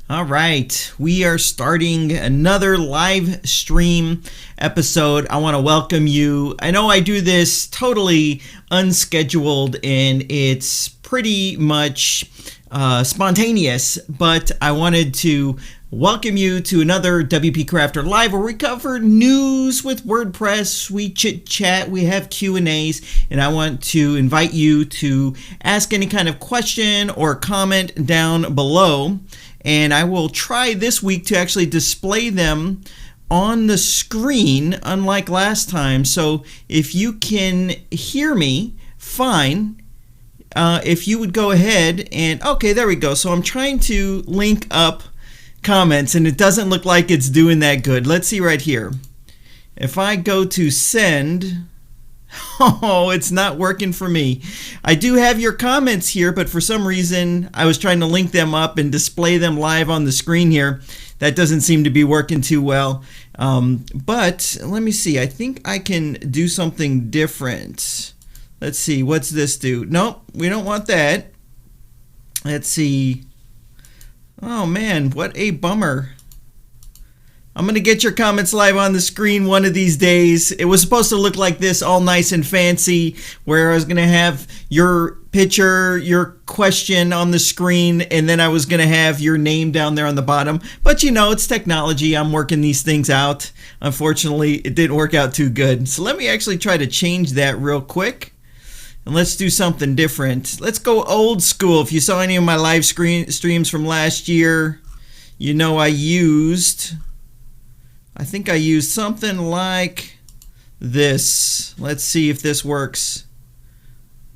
All right, we are starting another live stream episode. I want to welcome you. I know I do this totally unscheduled and it's pretty much spontaneous, but I wanted to welcome you to another WP Crafter Live where we cover news with WordPress, we chit chat, we have Q&As, and I want to invite you to ask any kind of question or comment down below. And I will try this week to actually display them on the screen, unlike last time. So if you can hear me, fine. If you would go ahead and, okay, there we go. So I'm trying to link up comments, and it doesn't look like it's doing that good. Let's see right here. If I go to send... Oh, it's not working for me. I do have your comments here, but for some reason I was trying to link them up and display them live on the screen here. That doesn't seem to be working too well. But let me see. I think I can do something different. Let's see. What's this do? Nope, we don't want that. Let's see. Oh man, what a bummer. I'm going to get your comments live on the screen one of these days. It was supposed to look like this, all nice and fancy, where I was going to have your picture, your question on the screen, and then I was going to have your name down there on the bottom. But you know, it's technology. I'm working these things out. Unfortunately, it didn't work out too good. So let me actually try to change that real quick. And let's do something different. Let's go old school. If you saw any of my live streams from last year, you know I think I used something like this. Let's see if this works.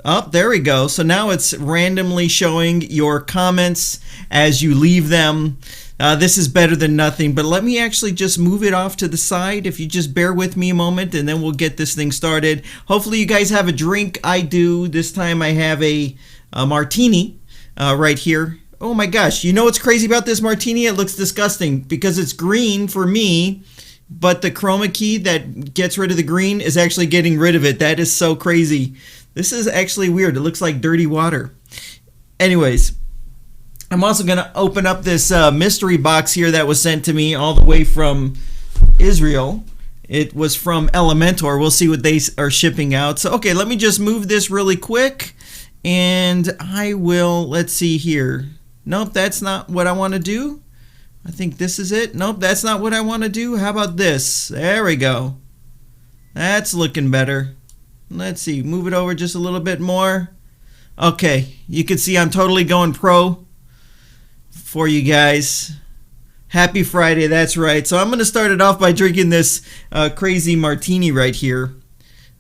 Oh, there we go. So now it's randomly showing your comments as you leave them. This is better than nothing, but let me actually just move it off to the side. If you just bear with me a moment, and then we'll get this thing started. Hopefully you guys have a drink. I do. This time I have a martini right here. Oh my gosh, you know what's crazy about this martini? It looks disgusting because it's green for me, but the chroma key that gets rid of the green is actually getting rid of it. That is so crazy. This is actually weird. It looks like dirty water. Anyways, I'm also going to open up this mystery box here that was sent to me all the way from Israel. It was from Elementor. We'll see what they are shipping out. So, okay, let me just move this really quick, and I will, let's see here. Nope, that's not what I want to do. I think this is it. Nope, that's not what I want to do. How about this? There we go. That's looking better. Let's see, move it over just a little bit more. Okay, you can see I'm totally going pro for you guys. Happy Friday, that's right. So I'm going to start it off by drinking this crazy martini right here.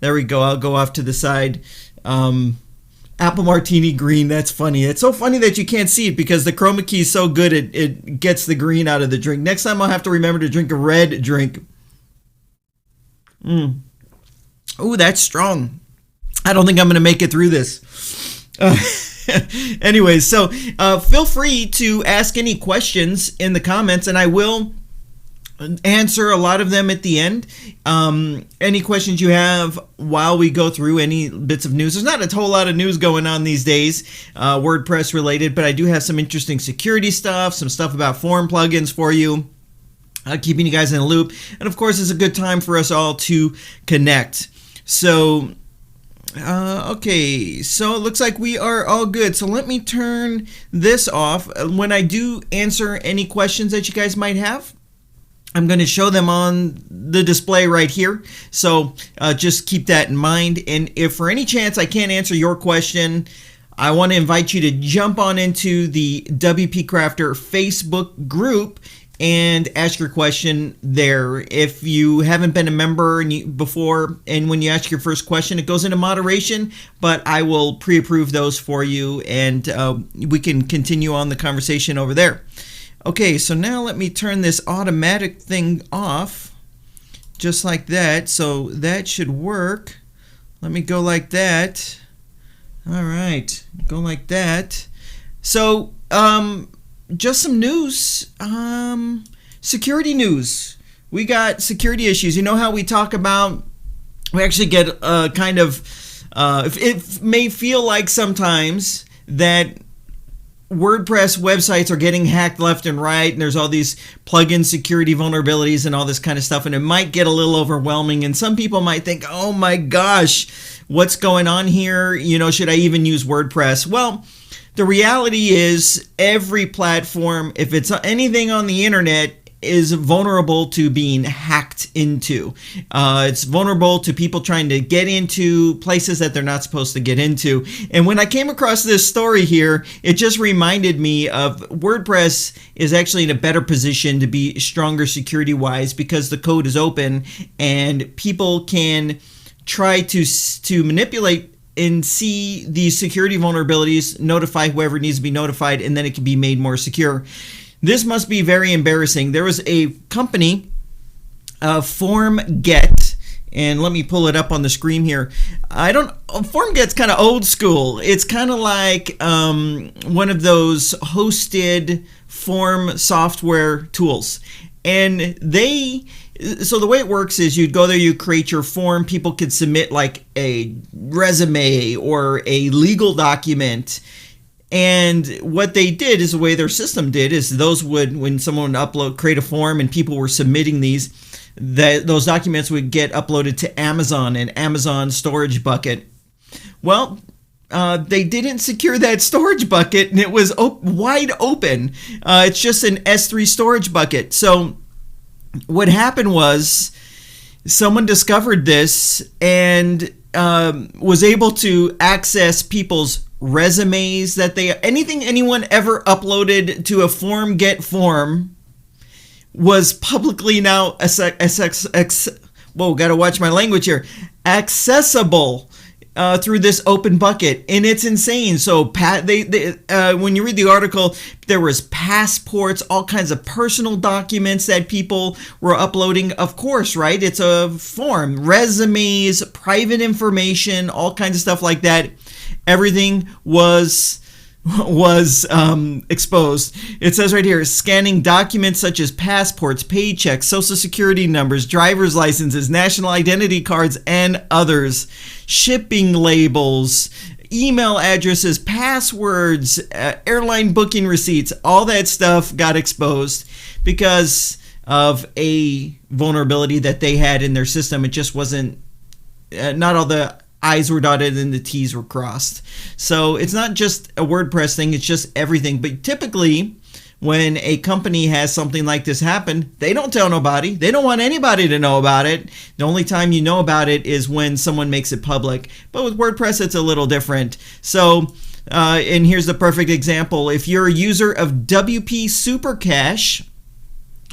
There we go. I'll go off to the side. Apple martini green, that's funny. It's so funny that you can't see it because the chroma key is so good it gets the green out of the drink. Next time I'll have to remember to drink a red drink. Ooh, that's strong. I don't think I'm going to make it through this. Anyways, so feel free to ask any questions in the comments, and I will answer a lot of them at the end. Any questions you have while we go through any bits of news. There's not a whole lot of news going on these days, WordPress related, but I do have some interesting security stuff, some stuff about form plugins for you, keeping you guys in the loop. And of course, it's a good time for us all to connect. So, okay, so it looks like we are all good. So let me turn this off. When I do answer any questions that you guys might have, I'm going to show them on the display right here. So just keep that in mind. And if for any chance I can't answer your question, I want to invite you to jump on into the WP Crafter Facebook group and ask your question there. If you haven't been a member before, and when you ask your first question, it goes into moderation, but I will pre-approve those for you, and we can continue on the conversation over there. Okay, so now let me turn this automatic thing off, just like that. So that should work. Let me go like that. All right, go like that. So, just some news, security news. We got security issues. You know how we talk about, we actually get it may feel like sometimes that WordPress websites are getting hacked left and right, and there's all these plugin security vulnerabilities and all this kind of stuff, and it might get a little overwhelming, and some people might think, oh my gosh, what's going on here? Should I even use WordPress? Well, the reality is every platform, if it's anything on the internet, is vulnerable to being hacked into. It's vulnerable to people trying to get into places that they're not supposed to get into. And when I came across this story here, it just reminded me of WordPress is actually in a better position to be stronger security-wise because the code is open and people can try to manipulate and see these security vulnerabilities, notify whoever needs to be notified, and then it can be made more secure. This must be very embarrassing. There was a company, FormGet, and let me pull it up on the screen here. FormGet's kind of old school. It's kind of like one of those hosted form software tools. And so the way it works is you'd go there, you create your form, people could submit like a resume or a legal document. And what they did is the way their system did is when someone would create a form and people were submitting those documents would get uploaded to Amazon and Amazon storage bucket. Well, they didn't secure that storage bucket and it was wide open. It's just an S3 storage bucket. So what happened was someone discovered this and was able to access people's resumes anything anyone ever uploaded to a FormGet form was publicly now gotta watch my language here, accessible through this open bucket, and it's insane. So when you read the article, there was passports, all kinds of personal documents that people were uploading. Of course, right? It's a form, resumes, private information, all kinds of stuff like that. Everything was exposed. It says right here, scanning documents such as passports, paychecks, social security numbers, driver's licenses, national identity cards, and others, shipping labels, email addresses, passwords, airline booking receipts, all that stuff got exposed because of a vulnerability that they had in their system. It just wasn't, not all the I's were dotted and the T's were crossed. So it's not just a WordPress thing, it's just everything. But typically, when a company has something like this happen, they don't tell nobody. They don't want anybody to know about it. The only time you know about it is when someone makes it public. But with WordPress, it's a little different. So, and here's the perfect example. If you're a user of WP Supercache,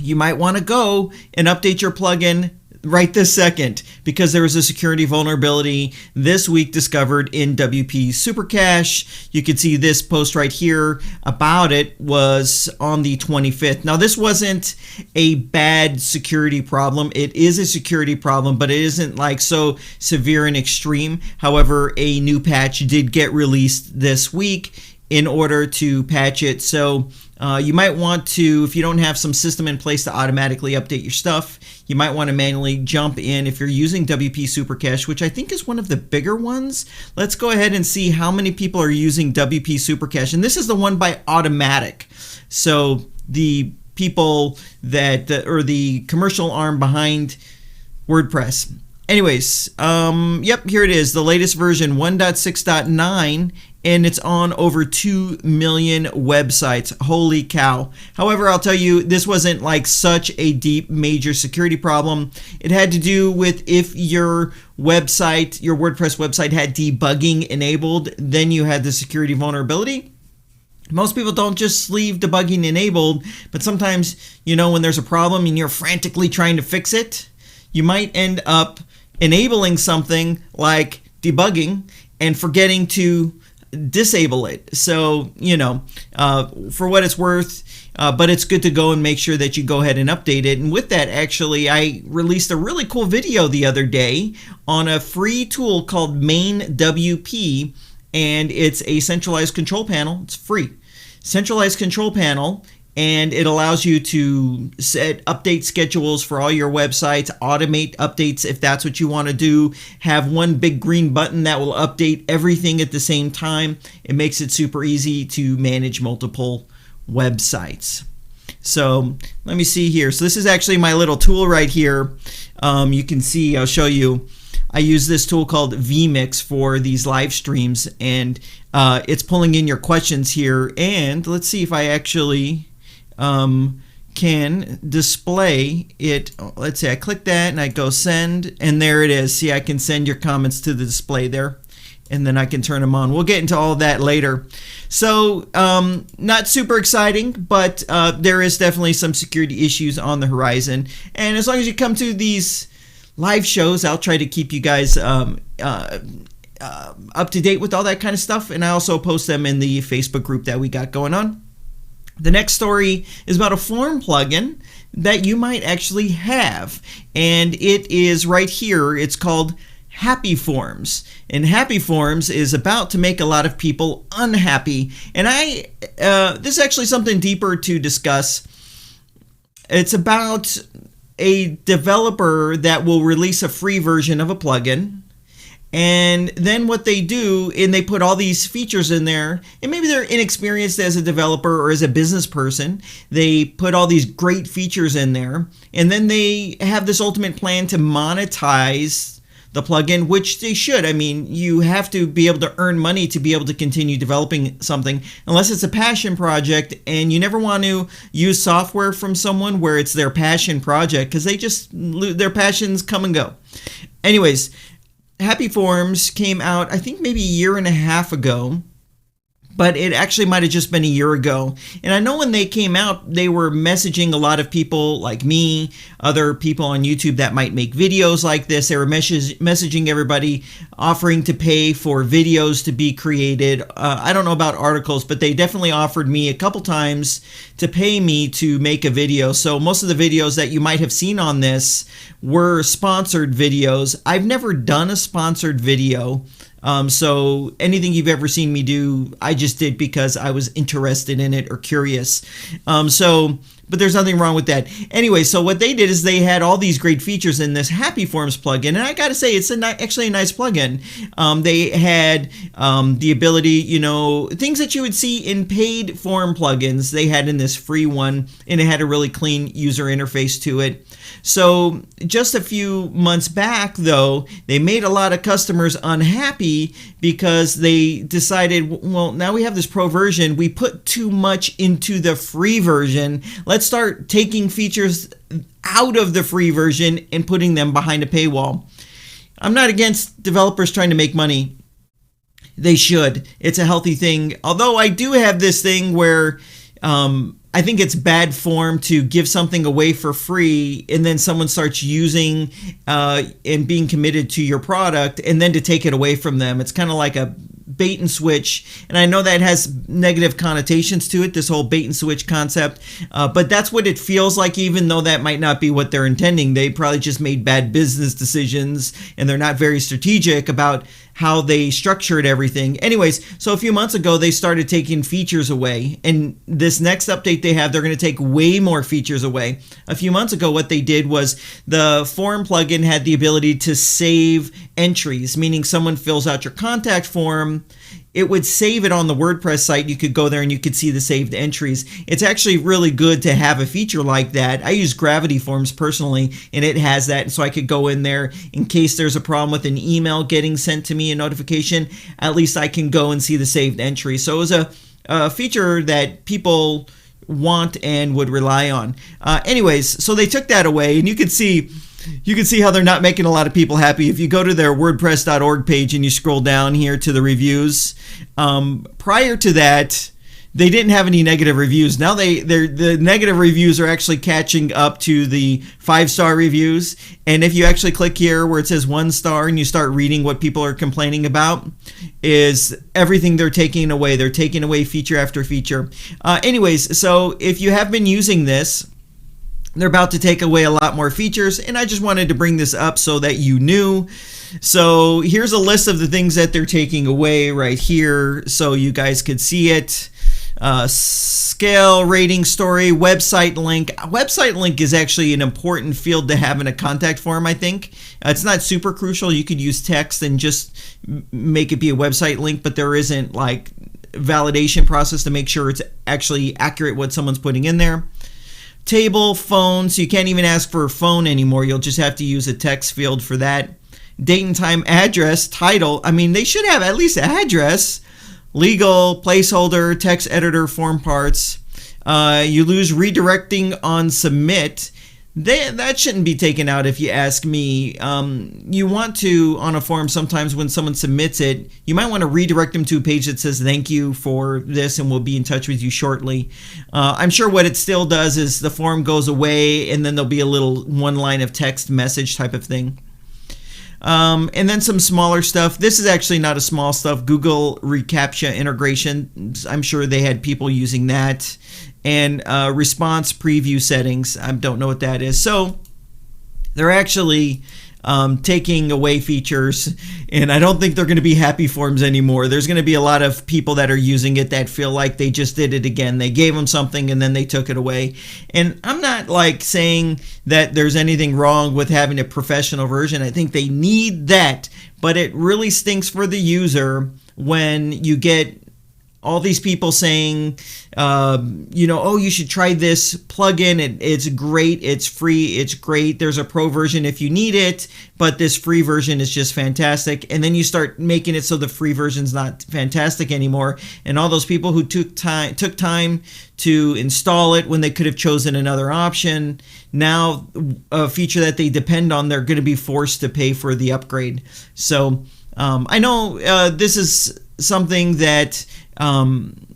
you might want to go and update your plugin right this second, because there was a security vulnerability this week discovered in WP Supercache. You can see this post right here about it was on the 25th. Now, this wasn't a bad security problem. It is a security problem, but it isn't like so severe and extreme. However, a new patch did get released this week in order to patch it. So you might want to, if you don't have some system in place to automatically update your stuff, you might want to manually jump in. If you're using WP Supercache, which I think is one of the bigger ones, let's go ahead and see how many people are using WP Supercache. And this is the one by Automatic. So the people or the commercial arm behind WordPress. Anyways, yep, here it is, the latest version 1.6.9, and it's on over 2 million websites. Holy cow. However, I'll tell you, this wasn't like such a deep major security problem. It had to do with if your website, your WordPress website had debugging enabled, then you had the security vulnerability. Most people don't just leave debugging enabled, but sometimes, when there's a problem and you're frantically trying to fix it, you might end up enabling something like debugging and forgetting to disable it. So, for what it's worth, but it's good to go and make sure that you go ahead and update it. And with that, actually, I released a really cool video the other day on a free tool called Main WP, and it's a centralized control panel. It's free. Centralized control panel. and it allows you to set update schedules for all your websites, automate updates if that's what you want to do, have one big green button that will update everything at the same time. It makes it super easy to manage multiple websites. So let me see here. So this is actually my little tool right here. You can see, I'll show you. I use this tool called Vmix for these live streams, and it's pulling in your questions here. And let's see if I actually can display it. Let's say I click that and I go send, and there it is. See, I can send your comments to the display there, and then I can turn them on. We'll get into all of that later. So not super exciting, but there is definitely some security issues on the horizon. And as long as you come to these live shows, I'll try to keep you guys up to date with all that kind of stuff. And I also post them in the Facebook group that we got going on. The next story is about a form plugin that you might actually have. And it is right here. It's called Happy Forms, and Happy Forms is about to make a lot of people unhappy. And this is actually something deeper to discuss. It's about a developer that will release a free version of a plugin, and then what they do, and they put all these features in there, and maybe they're inexperienced as a developer or as a business person. They put all these great features in there, and then they have this ultimate plan to monetize the plugin, which they should. I mean, you have to be able to earn money to be able to continue developing something, unless it's a passion project, and you never want to use software from someone where it's their passion project, because their passions come and go. Anyways, Happy Forms came out, I think maybe a year and a half ago, but it actually might have just been a year ago. And I know when they came out, they were messaging a lot of people like me, other people on YouTube that might make videos like this. They were messaging everybody, offering to pay for videos to be created. I don't know about articles, but they definitely offered me a couple times to pay me to make a video. So most of the videos that you might have seen on this were sponsored videos. I've never done a sponsored video. So anything you've ever seen me do, I just did because I was interested in it or curious. But there's nothing wrong with that. Anyway, so what they did is they had all these great features in this Happy Forms plugin, and I got to say, it's actually a nice plugin. They had the ability, things that you would see in paid form plugins, they had in this free one, and it had a really clean user interface to it. So just a few months back, though, they made a lot of customers unhappy because they decided, well, now we have this pro version. We put too much into the free version. Let's start taking features out of the free version and putting them behind a paywall. I'm not against developers trying to make money. They should. It's a healthy thing. Although I do have this thing where I think it's bad form to give something away for free and then someone starts using and being committed to your product and then to take it away from them. It's kind of like a bait and switch, and I know that has negative connotations to it, this whole bait and switch concept, but that's what it feels like, even though that might not be what they're intending. They probably just made bad business decisions and they're not very strategic about how they structured everything. Anyways, so a few months ago, they started taking features away, and this next update they have, they're going to take way more features away. A few months ago, what they did was the form plugin had the ability to save entries, meaning someone fills out your contact form, it would save it on the WordPress site. You could go there and you could see the saved entries. It's actually really good to have a feature like that. I use Gravity Forms personally, and it has that, so I could go in there in case there's a problem with an email getting sent to me, a notification. At least I can go and see the saved entry. So it was a feature that people want and would rely on. Anyways, so they took that away, and you can see how they're not making a lot of people happy. If you go to their WordPress.org page and you scroll down here to the reviews, prior to that, they didn't have any negative reviews. Now the negative reviews are actually catching up to the 5-star reviews. And if you actually click here where it says 1 star and you start reading what people are complaining about, is everything they're taking away. They're taking away feature after feature. Anyways, so if you have been using this, they're about to take away a lot more features, and I just wanted to bring this up so that you knew. So here's a list of the things that they're taking away right here so you guys could see it. scale, rating, story, website link. Website link is actually an important field to have in a contact form, I think. It's not super crucial. You could use text and just make it be a website link, but there isn't like validation process to make sure it's actually accurate what someone's putting in there. Table, phone, so you can't even ask for a phone anymore. You'll just have to use a text field for that. Date and time, address, title. I mean, they should have at least address. Legal, placeholder, text editor, form parts. You lose redirecting on submit. That shouldn't be taken out if you ask me. You want to, on a form, sometimes when someone submits it, you might want to redirect them to a page that says thank you for this and we'll be in touch with you shortly. I'm sure what it still does is the form goes away and then there'll be a little one line of text message type of thing. And then some smaller stuff. This is actually not a small stuff. Google reCAPTCHA integration. I'm sure they had people using that. And response preview settings. I don't know what that is. So they're actually taking away features, and I don't think they're going to be happy forms anymore. There's going to be a lot of people that are using it that feel like they just did it again. They gave them something and then they took it away. And I'm not like saying that there's anything wrong with having a professional version. I think they need that, but it really stinks for the user when you get all these people saying, oh, you should try this plugin. It's great. It's free. It's great. There's a pro version if you need it, but this free version is just fantastic. And then you start making it so the free version's not fantastic anymore. And all those people who took time to install it when they could have chosen another option, now a feature that they depend on, they're going to be forced to pay for the upgrade. So I know this is something that a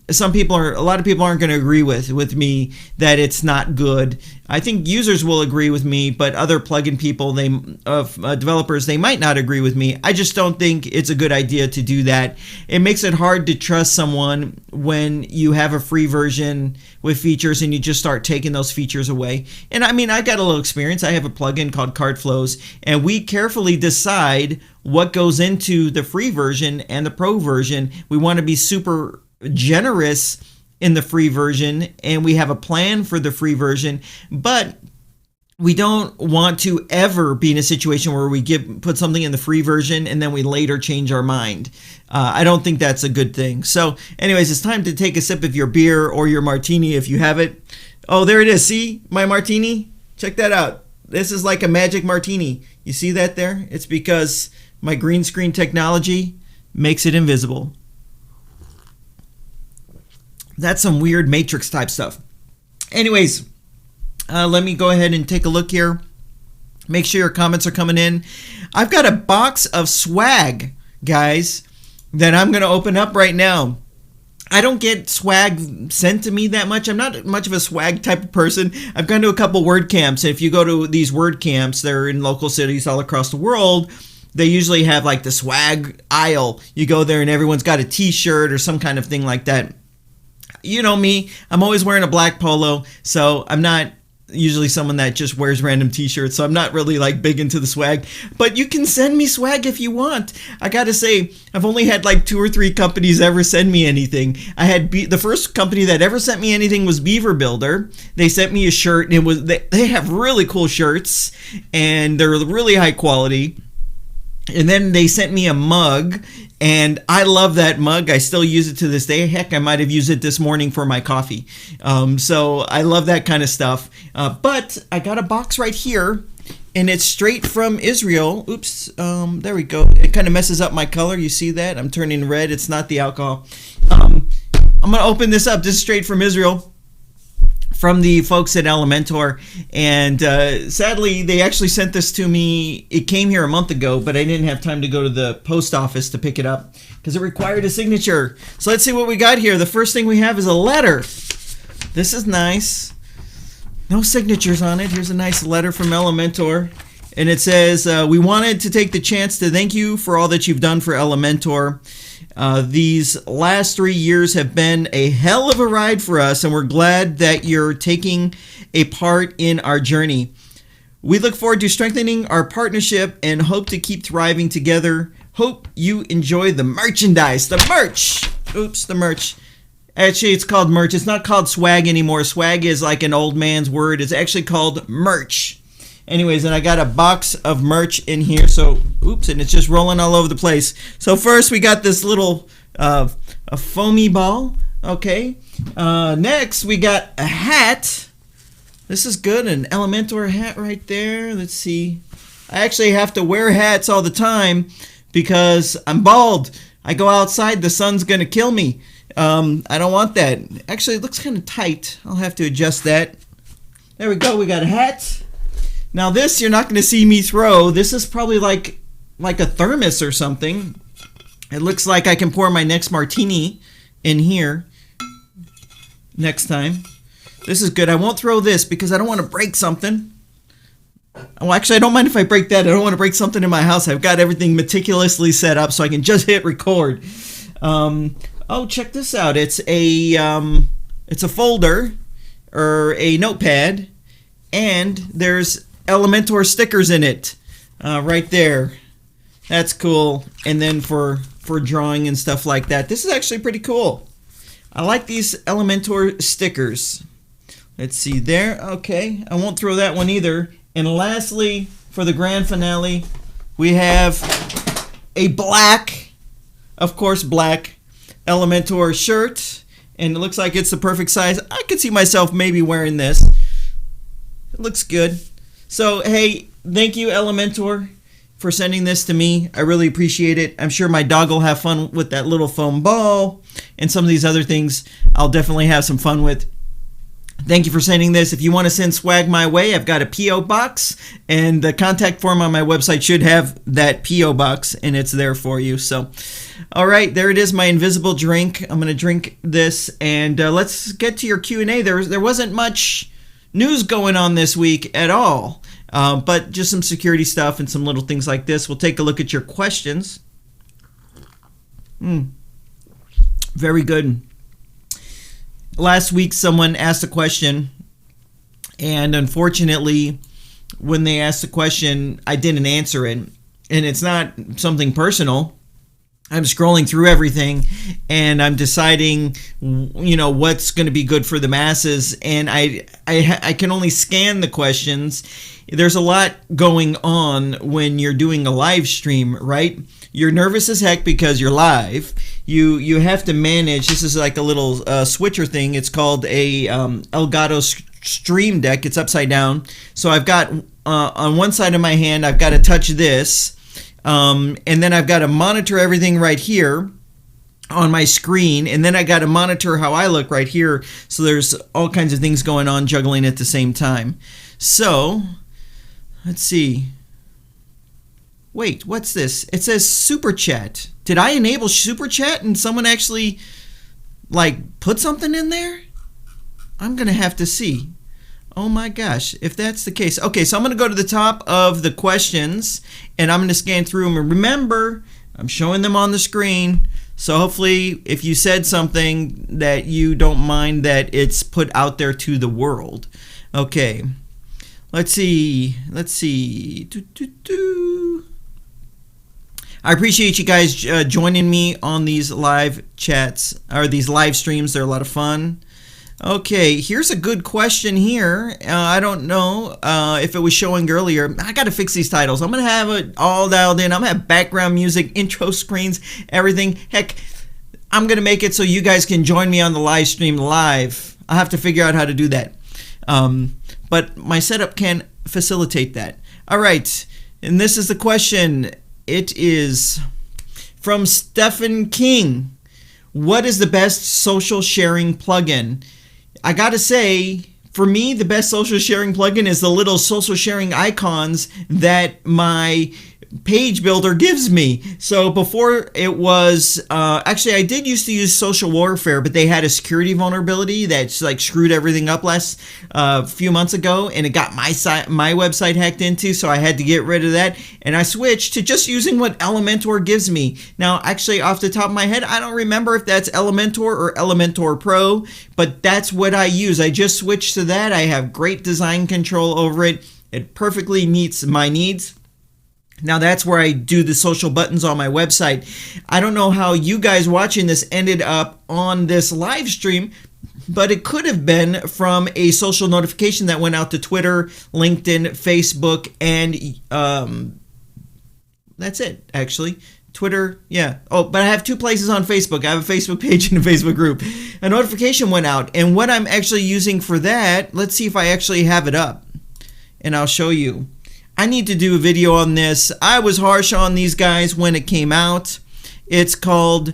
lot of people aren't going to agree with me that it's not good. I think users will agree with me, but other plugin people, developers, they might not agree with me. I just don't think it's a good idea to do that. It makes it hard to trust someone when you have a free version with features and you just start taking those features away. And I mean, I got a little experience. I have a plugin called Cart Flows, and we carefully decide what goes into the free version and the pro version. We want to be super generous in the free version, and we have a plan for the free version, but we don't want to ever be in a situation where we put something in the free version and then we later change our mind. I don't think that's a good thing. So anyways, it's time to take a sip of your beer or your martini if you have it. Oh, there it is. See my martini? Check that out. This is like a magic martini. You see that there? It's because my green screen technology makes it invisible. That's some weird Matrix type stuff. Anyways, let me go ahead and take a look here. Make sure your comments are coming in. I've got a box of swag, guys, that I'm going to open up right now. I don't get swag sent to me that much. I'm not much of a swag type of person. I've gone to a couple WordCamps. If you go to these WordCamps, they're in local cities all across the world. They usually have like the swag aisle. You go there and everyone's got a t-shirt or some kind of thing like that. You know me, I'm always wearing a black polo, so I'm not usually someone that just wears random t-shirts, so I'm not really like big into the swag, but you can send me swag if you want. I gotta say, I've only had like 2 or 3 companies ever send me anything. I had the first company that ever sent me anything was Beaver Builder. They sent me a shirt, and they have really cool shirts, and they're really high quality. And then they sent me a mug, and I love that mug. I still use it to this day. Heck, I might have used it this morning for my coffee. So I love that kind of stuff. But I got a box right here, and it's straight from Israel. Oops, there we go. It kind of messes up my color. You see that? I'm turning red. It's not the alcohol. I'm going to open this up. This is straight from Israel, from the folks at Elementor, and sadly they actually sent this to me. It came here a month ago, but I didn't have time to go to the post office to pick it up because it required a signature. So let's see what we got here. The first thing we have is a letter. This is nice. No signatures on it. Here's a nice letter from Elementor, and it says, we wanted to take the chance to thank you for all that you've done for Elementor. These last 3 years have been a hell of a ride for us, and we're glad that you're taking a part in our journey. We look forward to strengthening our partnership and hope to keep thriving together. Hope you enjoy the merchandise. The merch! Oops, the merch. Actually, it's called merch. It's not called swag anymore. Swag is like an old man's word. It's actually called merch. Anyways, and I got a box of merch in here. So, oops, and it's just rolling all over the place. So first we got this little a foamy ball. Okay. Next we got a hat. This is good. An Elementor hat right there. Let's see. I actually have to wear hats all the time because I'm bald. I go outside, the sun's going to kill me. I don't want that. Actually, it looks kind of tight. I'll have to adjust that. There we go. We got a hat. Now this you're not going to see me throw. This is probably like a thermos or something. It looks like I can pour my next martini in here next time. This is good. I won't throw this because I don't want to break something. Well, actually, I don't mind if I break that. I don't want to break something in my house. I've got everything meticulously set up so I can just hit record. Oh, check this out. It's a folder or a notepad, and there's Elementor stickers in it right there. That's cool. And then for drawing and stuff like that. This is actually pretty cool. I like these Elementor stickers. Let's see there. Okay, I won't throw that one either. And lastly, for the grand finale, we have a black, of course, black Elementor shirt, and it looks like it's the perfect size. I could see myself maybe wearing this. It looks good. So, hey, thank you, Elementor, for sending this to me. I really appreciate it. I'm sure my dog will have fun with that little foam ball and some of these other things I'll definitely have some fun with. Thank you for sending this. If you want to send swag my way, I've got a P.O. box, and the contact form on my website should have that P.O. box, and it's there for you. So, all right, there it is, my invisible drink. I'm going to drink this, and let's get to your Q&A. There wasn't much news going on this week at all, but just some security stuff and some little things like this. We'll take a look at your questions. Very good. Last week, someone asked a question, and unfortunately, when they asked the question, I didn't answer it. And it's not something personal. I'm scrolling through everything, and I'm deciding, what's going to be good for the masses. And I can only scan the questions. There's a lot going on when you're doing a live stream, right? You're nervous as heck because you're live. You have to manage. This is like a little switcher thing. It's called a Elgato Stream Deck. It's upside down. So I've got on one side of my hand, I've got to touch this, and then I've got to monitor everything right here on my screen, and then I got to monitor how I look right here. So there's all kinds of things going on, juggling at the same time. So let's see. Wait, what's this? It says Super Chat. Did I enable Super Chat and someone actually put something in there? I'm going to have to see. Oh my gosh, if that's the case. Okay, so I'm going to go to the top of the questions and I'm going to scan through them. And remember, I'm showing them on the screen. So hopefully if you said something that you don't mind that it's put out there to the world. Okay, let's see. I appreciate you guys joining me on these live chats, or these live streams. They're a lot of fun. Okay, here's a good question here. I don't know if it was showing earlier. I got to fix these titles. I'm going to have it all dialed in. I'm going to have background music, intro screens, everything. Heck, I'm going to make it so you guys can join me on the live stream live. I'll have to figure out how to do that. But my setup can facilitate that. All right, and this is the question. It is from Stephen King. What is the best social sharing plugin? I gotta say, for me, the best social sharing plugin is the little social sharing icons that my page builder gives me. So before it was, actually I did used to use Social Warfare, but they had a security vulnerability that screwed everything up a few months ago, and it got my website hacked into, so I had to get rid of that, and I switched to just using what Elementor gives me. Now, actually, off the top of my head, I don't remember if that's Elementor or Elementor Pro, but that's what I use. I just switched to that. I have great design control over it. It perfectly meets my needs. Now that's where I do the social buttons on my website. I don't know how you guys watching this ended up on this live stream, but it could have been from a social notification that went out to Twitter, LinkedIn, Facebook, and that's it, actually. Twitter, yeah. Oh, but I have 2 places on Facebook. I have a Facebook page and a Facebook group. A notification went out, and what I'm actually using for that, let's see if I actually have it up, and I'll show you. I need to do a video on this. I was harsh on these guys when it came out. It's called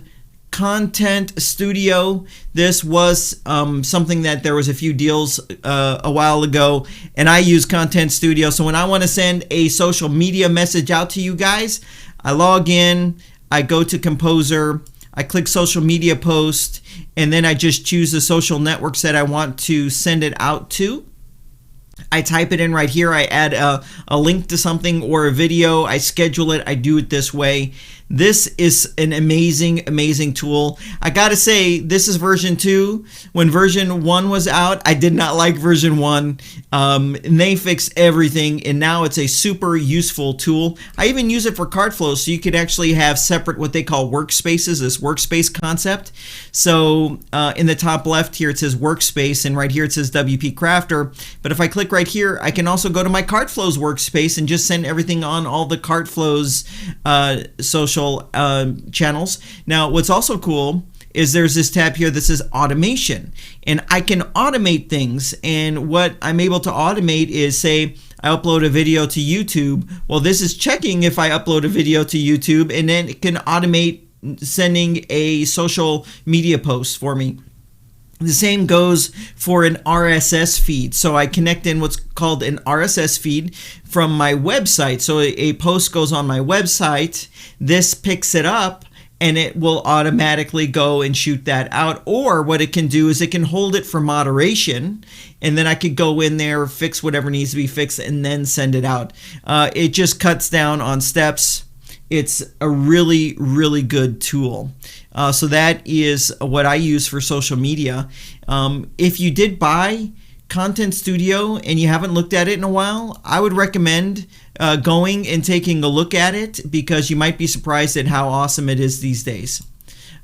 Content Studio. This was something that there was a few deals a while ago, and I use Content Studio. So when I want to send a social media message out to you guys, I log in, I go to Composer, I click social media post, and then I just choose the social networks that I want to send it out to. I type it in right here. I add a link to something or a video. I schedule it. I do it this way. This is an amazing, amazing tool. I gotta say, this is version 2. When version 1 was out, I did not like version 1. And they fixed everything, and now it's a super useful tool. I even use it for cart flow, so you could actually have separate what they call workspaces, this workspace concept. So in the top left here, it says workspace, and right here it says WP Crafter. But if I click right here, I can also go to my cart flows workspace and just send everything on all the cart flows social channels. Now, what's also cool is there's this tab here that says automation, and I can automate things. And what I'm able to automate is, say I upload a video to YouTube. Well, this is checking if I upload a video to YouTube, and then it can automate sending a social media post for me. The same goes for an RSS feed. So I connect in what's called an RSS feed from my website. So a post goes on my website, this picks it up, and it will automatically go and shoot that out. Or what it can do is it can hold it for moderation, and then I could go in there, fix whatever needs to be fixed, and then send it out. It just cuts down on steps. It's a really, really good tool. So that is what I use for social media. If you did buy Content Studio and you haven't looked at it in a while, I would recommend going and taking a look at it, because you might be surprised at how awesome it is these days.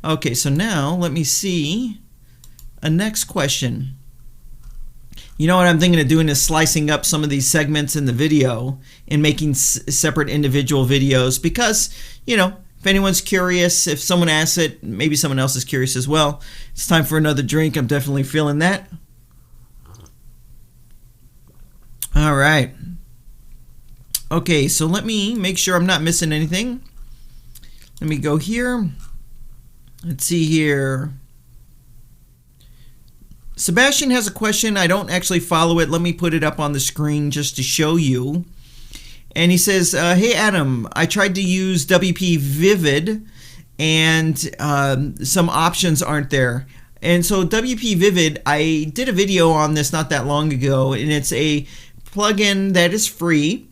Okay, so now let me see a next question. You know what I'm thinking of doing is slicing up some of these segments in the video and making separate individual videos, because, you know, if anyone's curious, if someone asks it, maybe someone else is curious as well. It's time for another drink. I'm definitely feeling that. All right. Okay, so let me make sure I'm not missing anything. Let me go here. Let's see here. Sebastian has a question. I don't actually follow it. Let me put it up on the screen just to show you. And he says, hey Adam, I tried to use WP Vivid and some options aren't there. And so WP Vivid, I did a video on this not that long ago, and it's a plugin that is free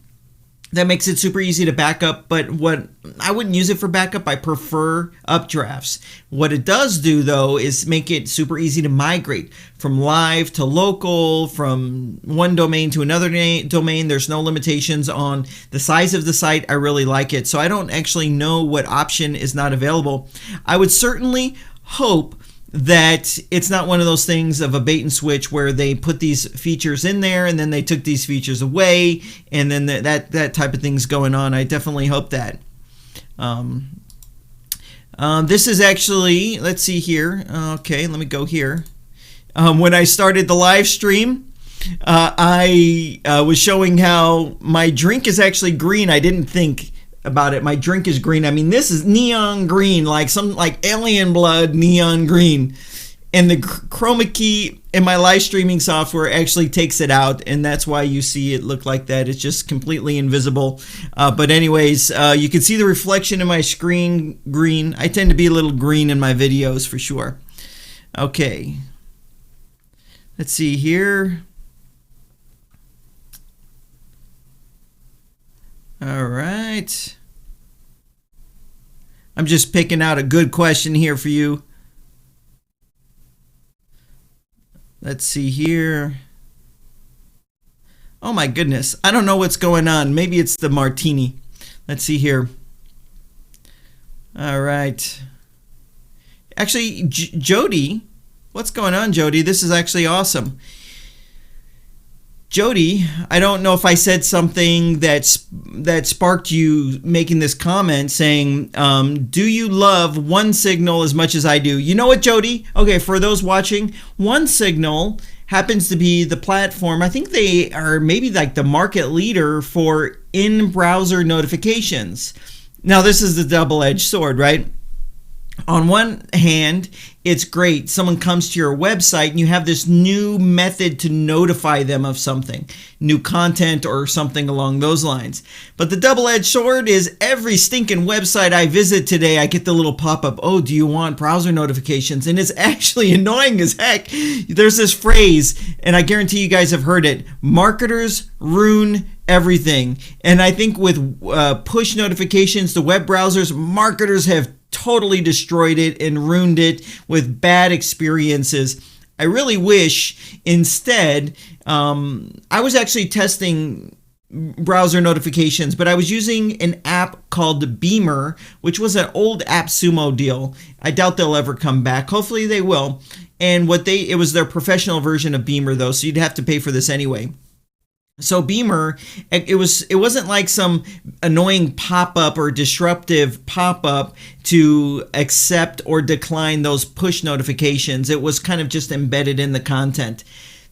that makes it super easy to back up, but what I wouldn't use it for backup. I prefer updrafts. What it does do though is make it super easy to migrate from live to local, from one domain to another domain. There's no limitations on the size of the site. I really like it. So I don't actually know what option is not available. I would certainly hope that it's not one of those things of a bait and switch where they put these features in there and then they took these features away, and then that type of thing's going on. I definitely hope that. This is actually, let's see here. Okay, let me go here. When I started the live stream, I was showing how my drink is actually green. I didn't think about it. My drink is green. I mean, this is neon green, like some like alien blood neon green, and the chroma key in my live streaming software actually takes it out, and that's why you see it look like that. It's just completely invisible. But anyways, you can see the reflection in my screen green. I tend to be a little green in my videos for sure. Okay, let's see here. All right. I'm just picking out a good question here for you. Let's see here. Oh my goodness. I don't know what's going on. Maybe it's the martini. Let's see here. All right. Actually, Jody, what's going on, Jody? This is actually awesome. Jody, I don't know if I said something that sparked you making this comment saying, do you love OneSignal as much as I do? You know what, Jody? Okay, for those watching, OneSignal happens to be the platform. I think they are maybe like the market leader for in-browser notifications. Now, this is the double-edged sword, right? On one hand, it's great. Someone comes to your website and you have this new method to notify them of something, new content or something along those lines. But the double-edged sword is every stinking website I visit today, I get the little pop-up, oh, do you want browser notifications? And it's actually annoying as heck. There's this phrase, and I guarantee you guys have heard it, marketers ruin everything. And I think with push notifications to web browsers, marketers have totally destroyed it and ruined it with bad experiences. I really wish instead, I was actually testing browser notifications, but I was using an app called Beamer, which was an old AppSumo deal. I doubt they'll ever come back. Hopefully they will. And it was their professional version of Beamer though, so you'd have to pay for this anyway. So Beamer, it wasn't like some annoying pop-up or disruptive pop-up to accept or decline those push notifications. It was kind of just embedded in the content.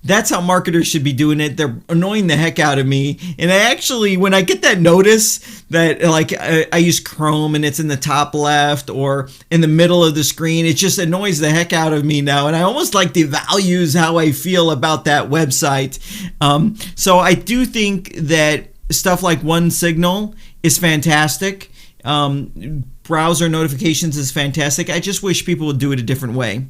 That's how marketers should be doing it. They're annoying the heck out of me. And I actually, when I get that notice that like I use Chrome and it's in the top left or in the middle of the screen, it just annoys the heck out of me now. And I almost like devalues how I feel about that website. So I do think that stuff like OneSignal is fantastic. Browser notifications is fantastic. I just wish people would do it a different way.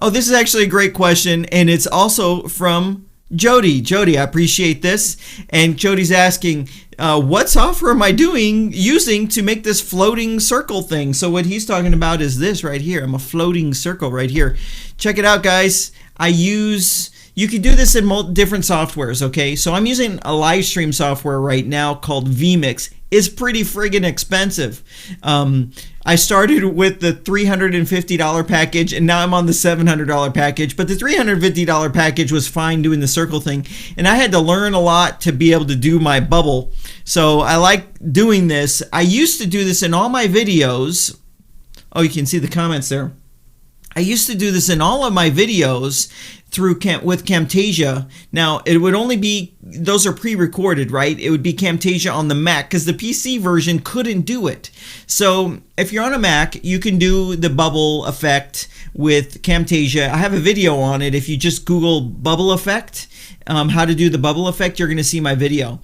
Oh, this is actually a great question, and it's also from Jody. Jody, I appreciate this. And Jody's asking, what software am I using to make this floating circle thing? So what he's talking about is this right here. I'm a floating circle right here. Check it out, guys. You can do this in different softwares, okay? So I'm using a live stream software right now called Vmix. It's pretty friggin' expensive. I started with the $350 package and now I'm on the $700 package, but the $350 package was fine doing the circle thing, and I had to learn a lot to be able to do my bubble. So I like doing this. I used to do this in all my videos. Oh, you can see the comments there. I used to do this in all of my videos with Camtasia. Now, it would only be, those are pre-recorded, right? It would be Camtasia on the Mac because the PC version couldn't do it. So if you're on a Mac, you can do the bubble effect with Camtasia. I have a video on it. If you just Google bubble effect, how to do the bubble effect, you're going to see my video.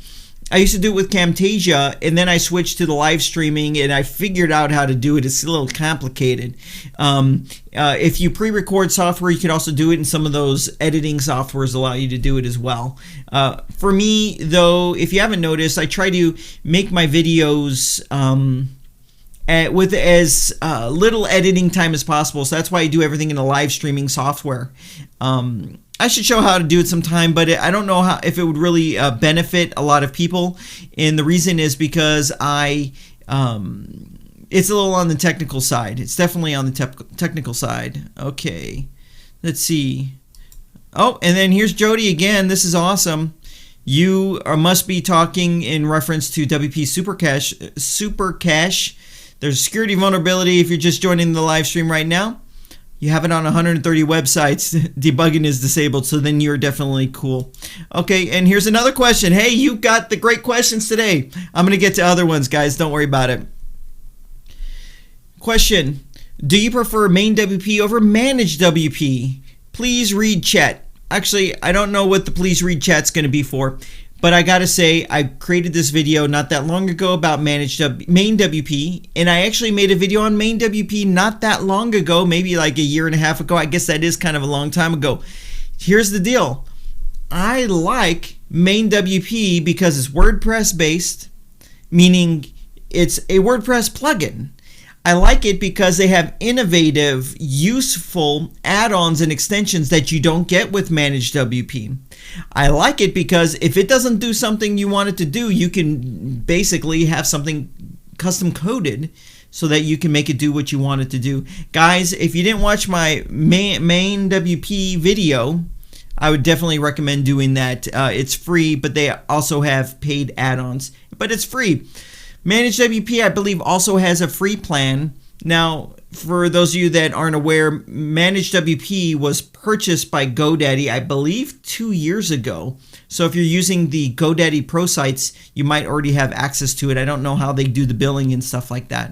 I used to do it with Camtasia, and then I switched to the live streaming, and I figured out how to do it. It's a little complicated. If you pre-record software, you can also do it, and some of those editing softwares allow you to do it as well. For me, though, if you haven't noticed, I try to make my videos with as little editing time as possible, so that's why I do everything in a live streaming software. I should show how to do it sometime, but I don't know if it would really benefit a lot of people. And the reason is because it's a little on the technical side. It's definitely on the technical side. Okay, let's see. Oh, and then here's Jody again. This is awesome. You must be talking in reference to WP Super Cache. There's a security vulnerability if you're just joining the live stream right now. You have it on 130 websites. Debugging is disabled, so then you're definitely cool. Okay, and here's another question. Hey, you got the great questions today. I'm going to get to other ones, guys. Don't worry about it. Question. Do you prefer main WP over managed WP? Please read chat. Actually, I don't know what the please read chat's going to be for, but I got to say, I created this video not that long ago about main WP, and I actually made a video on main WP not that long ago, maybe like a year and a half ago. I guess that is kind of a long time ago. Here's the deal. I like main WP because it's WordPress based, meaning it's a WordPress plugin. I like it because they have innovative, useful add-ons and extensions that you don't get with Managed WP. I like it because if it doesn't do something you want it to do, you can basically have something custom coded so that you can make it do what you want it to do. Guys, if you didn't watch my main WP video, I would definitely recommend doing that. It's free, but they also have paid add-ons, but it's free. Managed WP, I believe, also has a free plan. Now, for those of you that aren't aware, Managed WP was purchased by GoDaddy, I believe, 2 years ago. So if you're using the GoDaddy Pro sites, you might already have access to it. I don't know how they do the billing and stuff like that.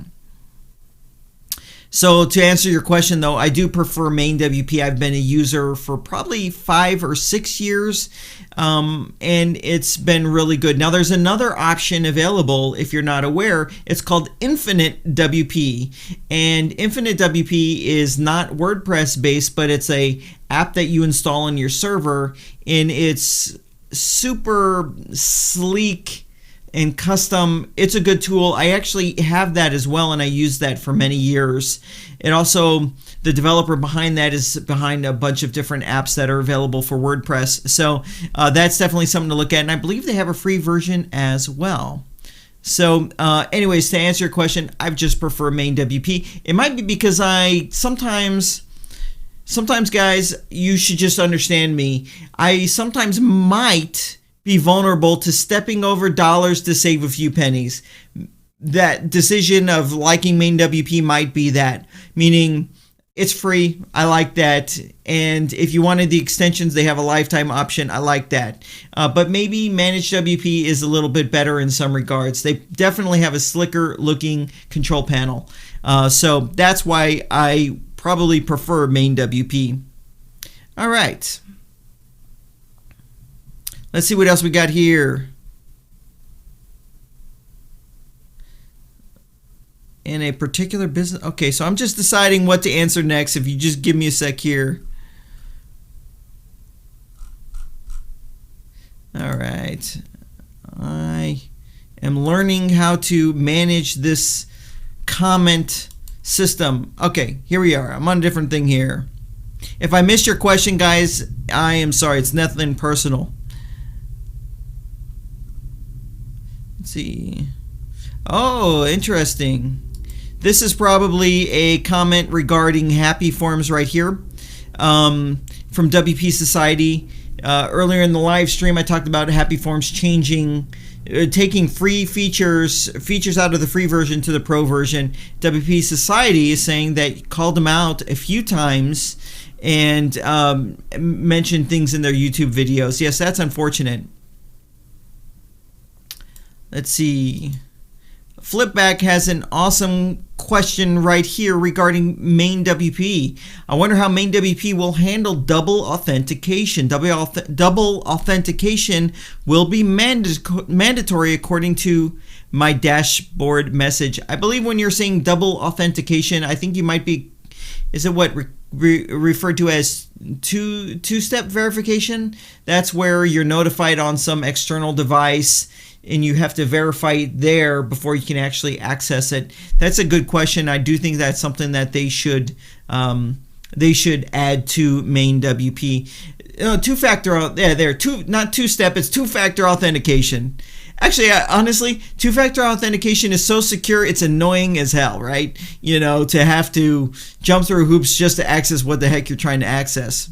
So to answer your question, though, I do prefer Main WP. I've been a user for probably 5 or 6 years, and it's been really good. Now, there's another option available if you're not aware. It's called Infinite WP, and Infinite WP is not WordPress based, but it's a app that you install on your server, and it's super sleek and custom. It's a good tool. I actually have that as well, and I use that for many years. It also, the developer behind that is behind a bunch of different apps that are available for WordPress. So that's definitely something to look at, and I believe they have a free version as well. So anyways, to answer your question, I just prefer Main WP. It might be because I sometimes guys, you should just understand me. I sometimes might be vulnerable to stepping over dollars to save a few pennies. That decision of liking Main WP might be that, meaning it's free. I like that. And if you wanted the extensions, they have a lifetime option. I like that. But maybe Managed WP is a little bit better in some regards. They definitely have a slicker looking control panel. So that's why I probably prefer Main WP. All right. Let's see what else we got here. In a particular business. Okay, so I'm just deciding what to answer next. If you just give me a sec here. All right. I am learning how to manage this comment system. Okay, here we are. I'm on a different thing here. If I missed your question, guys, I am sorry. It's nothing personal. Let's see. Oh, interesting. This is probably a comment regarding happy forms right here from WP Society. Earlier in the live stream, I talked about happy forms changing, taking free features out of the free version to the pro version. WP Society is saying that called them out a few times and mentioned things in their YouTube videos. Yes, that's unfortunate. Let's see. Flipback has an awesome question right here regarding Main WP. I wonder how Main WP will handle double authentication. Double authentication will be mandatory according to my dashboard message. I believe when you're saying double authentication, I think you might be, is it what referred to as two-step verification? That's where you're notified on some external device and you have to verify it there before you can actually access it. That's a good question. I do think that's something that they should add to Main WP. Two-factor, not two-step, it's two-factor authentication. Actually, honestly, two-factor authentication is so secure, it's annoying as hell, right? You know, to have to jump through hoops just to access what the heck you're trying to access.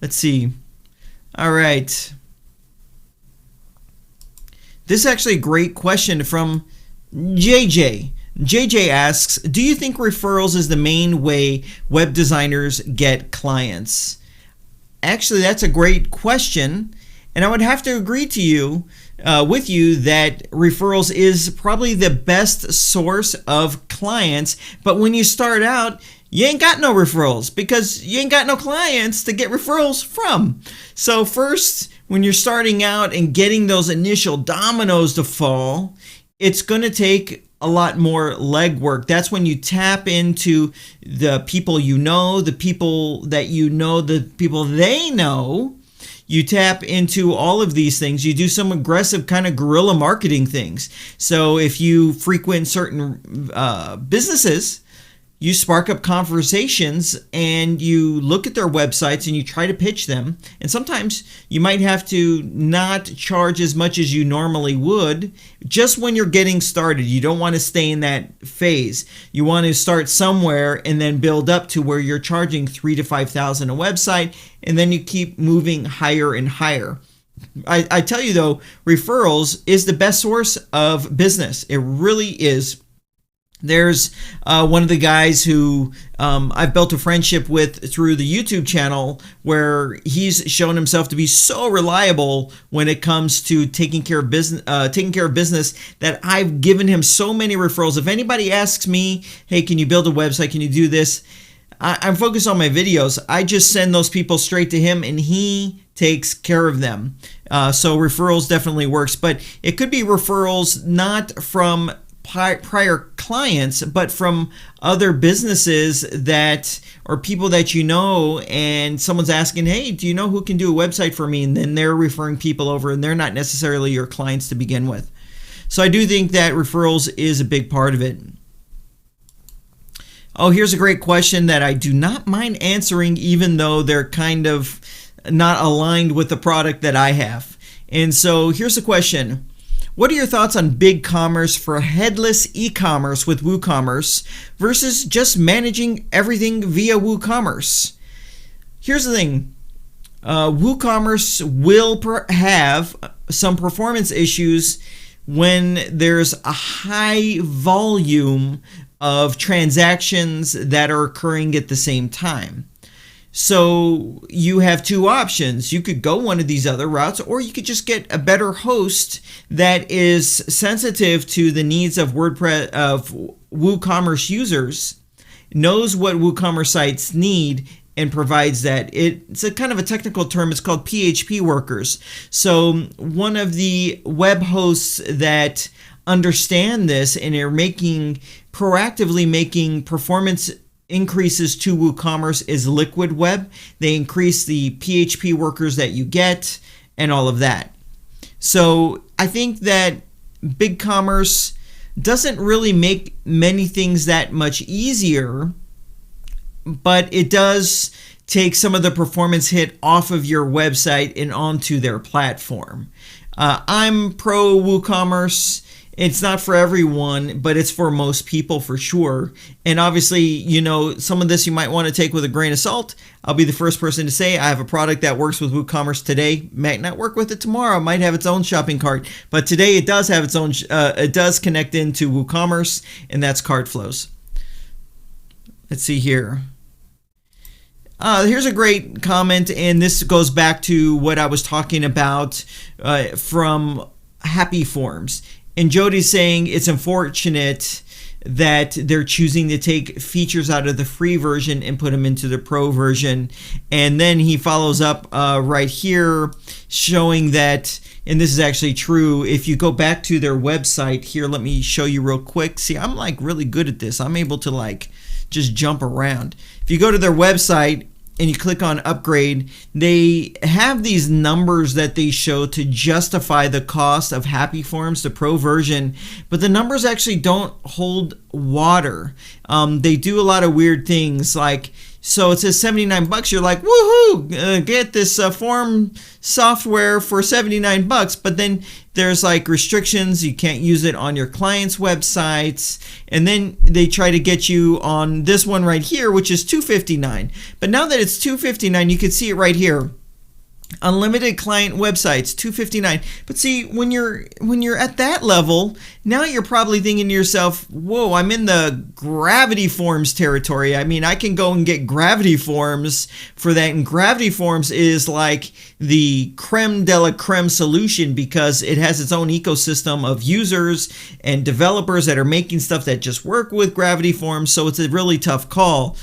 Let's see. All right. This is actually a great question from JJ. JJ asks, do you think referrals is the main way web designers get clients? Actually, that's a great question. And I would have to agree with you that referrals is probably the best source of clients. But when you start out, you ain't got no referrals because you ain't got no clients to get referrals from. So first, when you're starting out and getting those initial dominoes to fall, it's going to take a lot more legwork. That's when you tap into the people you know, the people that you know, the people they know. you tap into all of these things. You do some aggressive kind of guerrilla marketing things. So if you frequent certain businesses, you spark up conversations and you look at their websites and you try to pitch them. And sometimes you might have to not charge as much as you normally would just when you're getting started. You don't want to stay in that phase. You want to start somewhere and then build up to where you're charging $3,000 to $5,000 a website, and then you keep moving higher and higher. I tell you though, referrals is the best source of business. It really is. There's one of the guys who I've built a friendship with through the YouTube channel, where he's shown himself to be so reliable when it comes to taking care of business. That I've given him so many referrals. If anybody asks me, "Hey, can you build a website? Can you do this?" I'm focused on my videos. I just send those people straight to him, and he takes care of them. So referrals definitely works, but it could be referrals not from prior clients, but from other businesses that, or people that you know, and someone's asking, "Hey, do you know who can do a website for me?" And then they're referring people over, and they're not necessarily your clients to begin with. So I do think that referrals is a big part of it. Oh, here's a great question that I do not mind answering, even though they're kind of not aligned with the product that I have. And so here's the question. What are your thoughts on BigCommerce for headless e-commerce with WooCommerce versus just managing everything via WooCommerce? Here's the thing. WooCommerce will have some performance issues when there's a high volume of transactions that are occurring at the same time. So you have two options. You could go one of these other routes, or you could just get a better host that is sensitive to the needs of WordPress, of WooCommerce users, knows what WooCommerce sites need, and provides that. It's a kind of a technical term. It's called PHP workers. So one of the web hosts that understand this and are proactively making performance increases to WooCommerce is Liquid Web. They increase the PHP workers that you get and all of that. So I think that BigCommerce doesn't really make many things that much easier, but it does take some of the performance hit off of your website and onto their platform. I'm pro WooCommerce. It's not for everyone, but it's for most people for sure. And obviously, you know, some of this you might want to take with a grain of salt. I'll be the first person to say I have a product that works with WooCommerce today. Might not work with it tomorrow. Might have its own shopping cart. But today it does have its own, it does connect into WooCommerce, and that's cart flows. Let's see here. Here's a great comment, and this goes back to what I was talking about from Happy Forms. And Jody's saying it's unfortunate that they're choosing to take features out of the free version and put them into the pro version. And then he follows up right here showing that, and this is actually true, if you go back to their website here, let me show you real quick. See, I'm like really good at this. I'm able to like just jump around. If you go to their website and you click on upgrade, they have these numbers that they show to justify the cost of Happy Forms, the pro version, but the numbers actually don't hold water. They do a lot of weird things, like, so it says $79. You're like, woohoo, get this form software for $79. But then there's like restrictions. You can't use it on your client's websites. And then they try to get you on this one right here, which is $259. But now that it's $259, you can see it right here. Unlimited client websites, $259. But see, when you're at that level, now you're probably thinking to yourself, whoa, I'm in the Gravity Forms territory. I mean, I can go and get Gravity Forms for that. And Gravity Forms is like the creme de la creme solution because it has its own ecosystem of users and developers that are making stuff that just work with Gravity Forms. So it's a really tough call.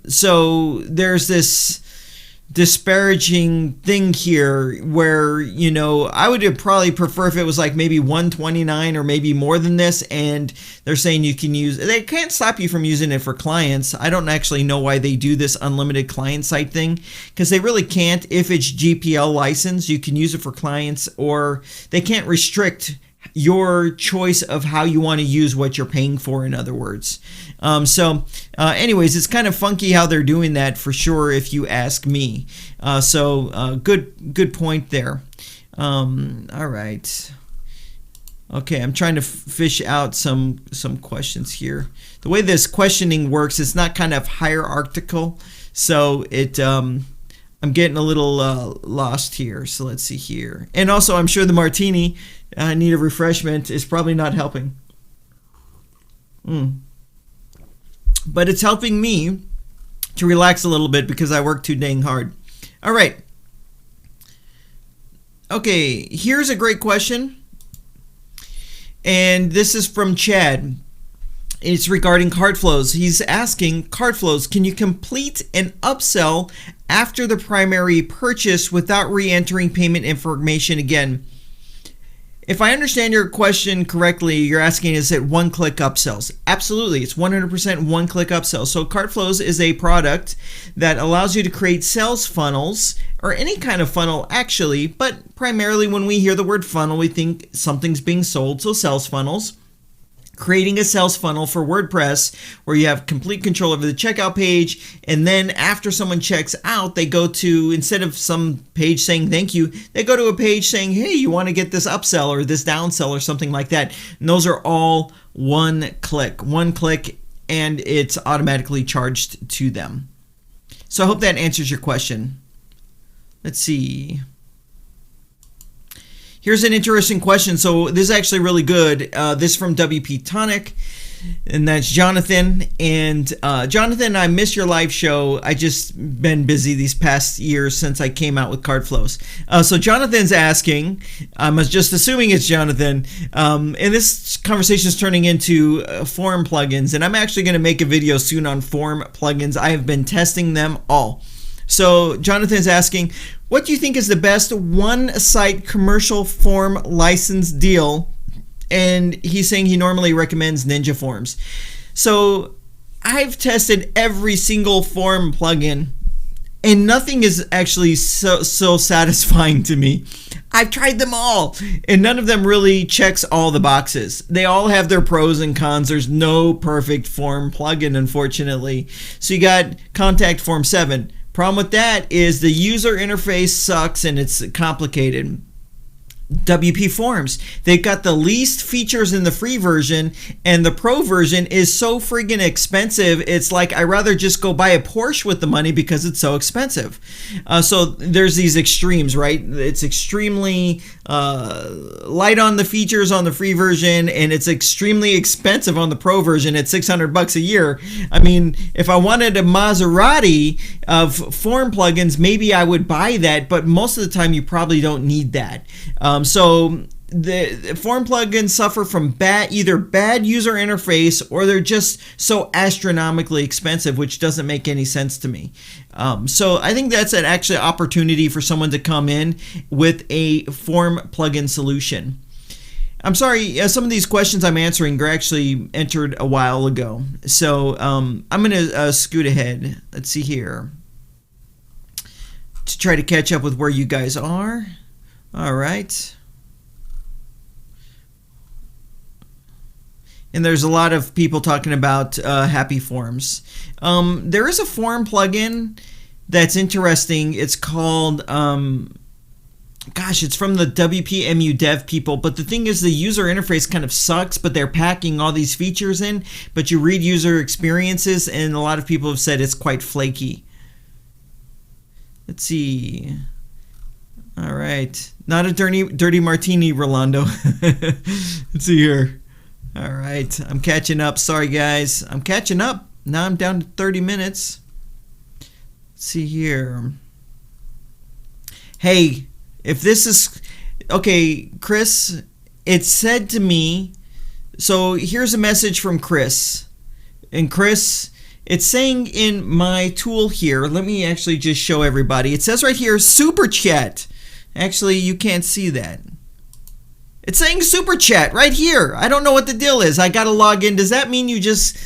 So there's disparaging thing here where, I would probably prefer if it was like maybe $129 or maybe more than this, and they're saying you can use, they can't stop you from using it for clients. I don't actually know why they do this unlimited client site thing, because they really can't. If it's GPL license, you can use it for clients, or they can't restrict your choice of how you want to use what you're paying for, in other words. Anyways, it's kind of funky how they're doing that, for sure, if you ask me. Good point there. All right. Okay, I'm trying to fish out some questions here. The way this questioning works, it's not kind of hierarchical, so I'm getting a little lost here. So let's see here. And also, I'm sure the martini, I need a refreshment, is probably not helping. But it's helping me to relax a little bit because I work too dang hard. All right. Okay, here's a great question. And this is from Chad. It's regarding cart flows. He's asking, cart flows, can you complete an upsell after the primary purchase without re-entering payment information again? If I understand your question correctly, you're asking, is it one-click upsells? Absolutely, it's 100% one-click upsells. So CartFlows is a product that allows you to create sales funnels, or any kind of funnel actually, but primarily when we hear the word funnel, we think something's being sold, so sales funnels. Creating a sales funnel for WordPress where you have complete control over the checkout page, and then after someone checks out, they go to, instead of some page saying thank you, they go to a page saying, hey, you want to get this upsell or this downsell or something like that. And those are all one click, and it's automatically charged to them. So I hope that answers your question. Let's see. Here's an interesting question. So this is actually really good. This is from WP Tonic, and that's Jonathan. And Jonathan, I missed your live show. I just been busy these past years since I came out with cart flows. So Jonathan's asking, I'm just assuming it's Jonathan, and this conversation is turning into form plugins, and I'm actually going to make a video soon on form plugins. I have been testing them all. So Jonathan's asking, what do you think is the best one-site commercial form license deal? And he's saying he normally recommends Ninja Forms. So I've tested every single form plugin, and nothing is actually so satisfying to me. I've tried them all, and none of them really checks all the boxes. They all have their pros and cons. There's no perfect form plugin, unfortunately. So you got Contact Form 7. Problem with that is the user interface sucks and it's complicated. WP Forms, they've got the least features in the free version, and the pro version is so friggin' expensive. It's like I'd rather just go buy a Porsche with the money because it's so expensive. So there's these extremes, right? It's extremely light on the features on the free version, and it's extremely expensive on the pro version at $600 a year. I mean, if I wanted a Maserati of form plugins, maybe I would buy that, but most of the time you probably don't need that. So the form plugins suffer from either bad user interface, or they're just so astronomically expensive, which doesn't make any sense to me. So I think that's an actual opportunity for someone to come in with a form plugin solution. I'm sorry, some of these questions I'm answering are actually entered a while ago. So I'm going to scoot ahead. Let's see here to try to catch up with where you guys are. All right. And there's a lot of people talking about Happy Forms. There is a form plugin that's interesting. It's called, it's from the WPMU dev people. But the thing is, the user interface kind of sucks, but they're packing all these features in. But you read user experiences, and a lot of people have said it's quite flaky. Let's see. All right. Not a dirty martini, Rolando. Let's see here. All right. I'm catching up. Sorry, guys. I'm catching up. Now I'm down to 30 minutes. Let's see here. Hey, if this is... Okay, Chris, it said to me... So here's a message from Chris. And Chris, It's saying in my tool here, let me actually just show everybody. It says right here, Super Chat. Actually, you can't see that. It's saying Super Chat right here. I don't know what the deal is. I got to log in. Does that mean you just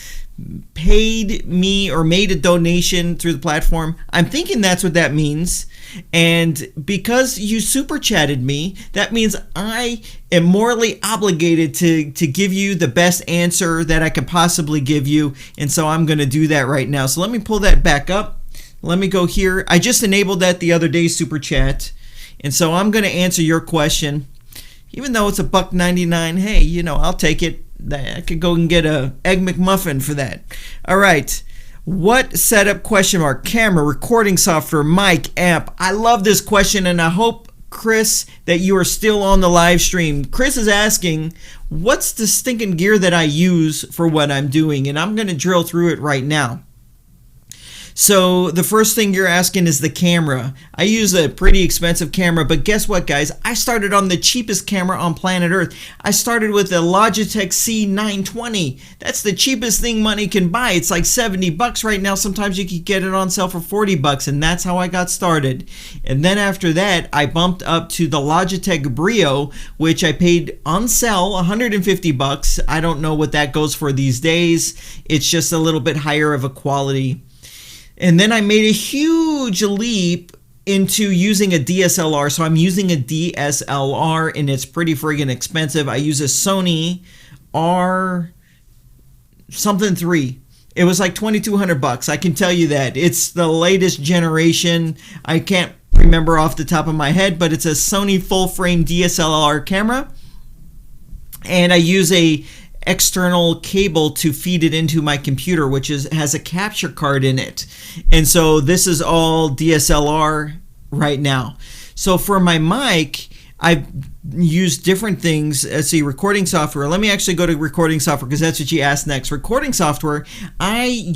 paid me or made a donation through the platform? I'm thinking that's what that means. And because you super chatted me, that means I am morally obligated to give you the best answer that I could possibly give you. And so I'm going to do that right now. So let me pull that back up. Let me go here. I just enabled that the other day, super chat. And so I'm going to answer your question. Even though it's $1.99, hey, you know, I'll take it. I could go and get a Egg McMuffin for that. All right. What setup, question mark, camera, recording software, mic, amp? I love this question, and I hope, Chris, that you are still on the live stream. Chris is asking, what's the stinking gear that I use for what I'm doing? And I'm going to drill through it right now. So the first thing you're asking is the camera. I use a pretty expensive camera, but guess what, guys? I started on the cheapest camera on planet Earth. I started with a Logitech C920. That's the cheapest thing money can buy. It's like $70 right now. Sometimes you can get it on sale for $40, and that's how I got started. And then after that, I bumped up to the Logitech Brio, which I paid on sale $150. I don't know what that goes for these days. It's just a little bit higher of a quality. And then I made a huge leap into using a DSLR. So I'm using a DSLR, and it's pretty friggin' expensive. I use a Sony R something 3. It was like $2,200. I can tell you that. It's the latest generation. I can't remember off the top of my head, but it's a Sony full frame DSLR camera. And I use a external cable to feed it into my computer, which has a capture card in it. And so this is all DSLR right now. So for my mic, I've used different things. Let's see, recording software. Let me actually go to recording software because that's what you asked next. Recording software, I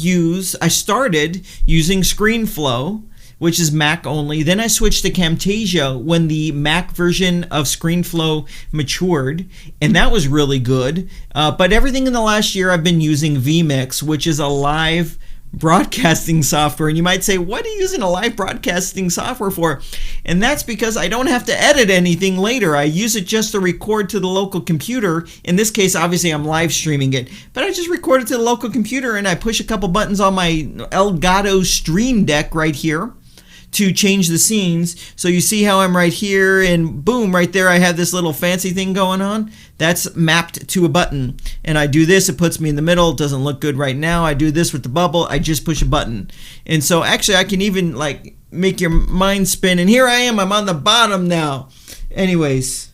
started using ScreenFlow, which is Mac only. Then I switched to Camtasia when the Mac version of ScreenFlow matured, and that was really good. But everything in the last year, I've been using Vmix, which is a live broadcasting software. And you might say, what are you using a live broadcasting software for? And that's because I don't have to edit anything later. I use it just to record to the local computer. In this case, obviously, I'm live streaming it. But I just record it to the local computer, and I push a couple buttons on my Elgato Stream Deck right here to change the scenes. So you see how I'm right here, and boom, right there I have this little fancy thing going on. That's mapped to a button. And I do this, it puts me in the middle. It doesn't look good right now. I do this with the bubble, I just push a button. And so actually I can even like make your mind spin, and here I am, I'm on the bottom now. Anyways,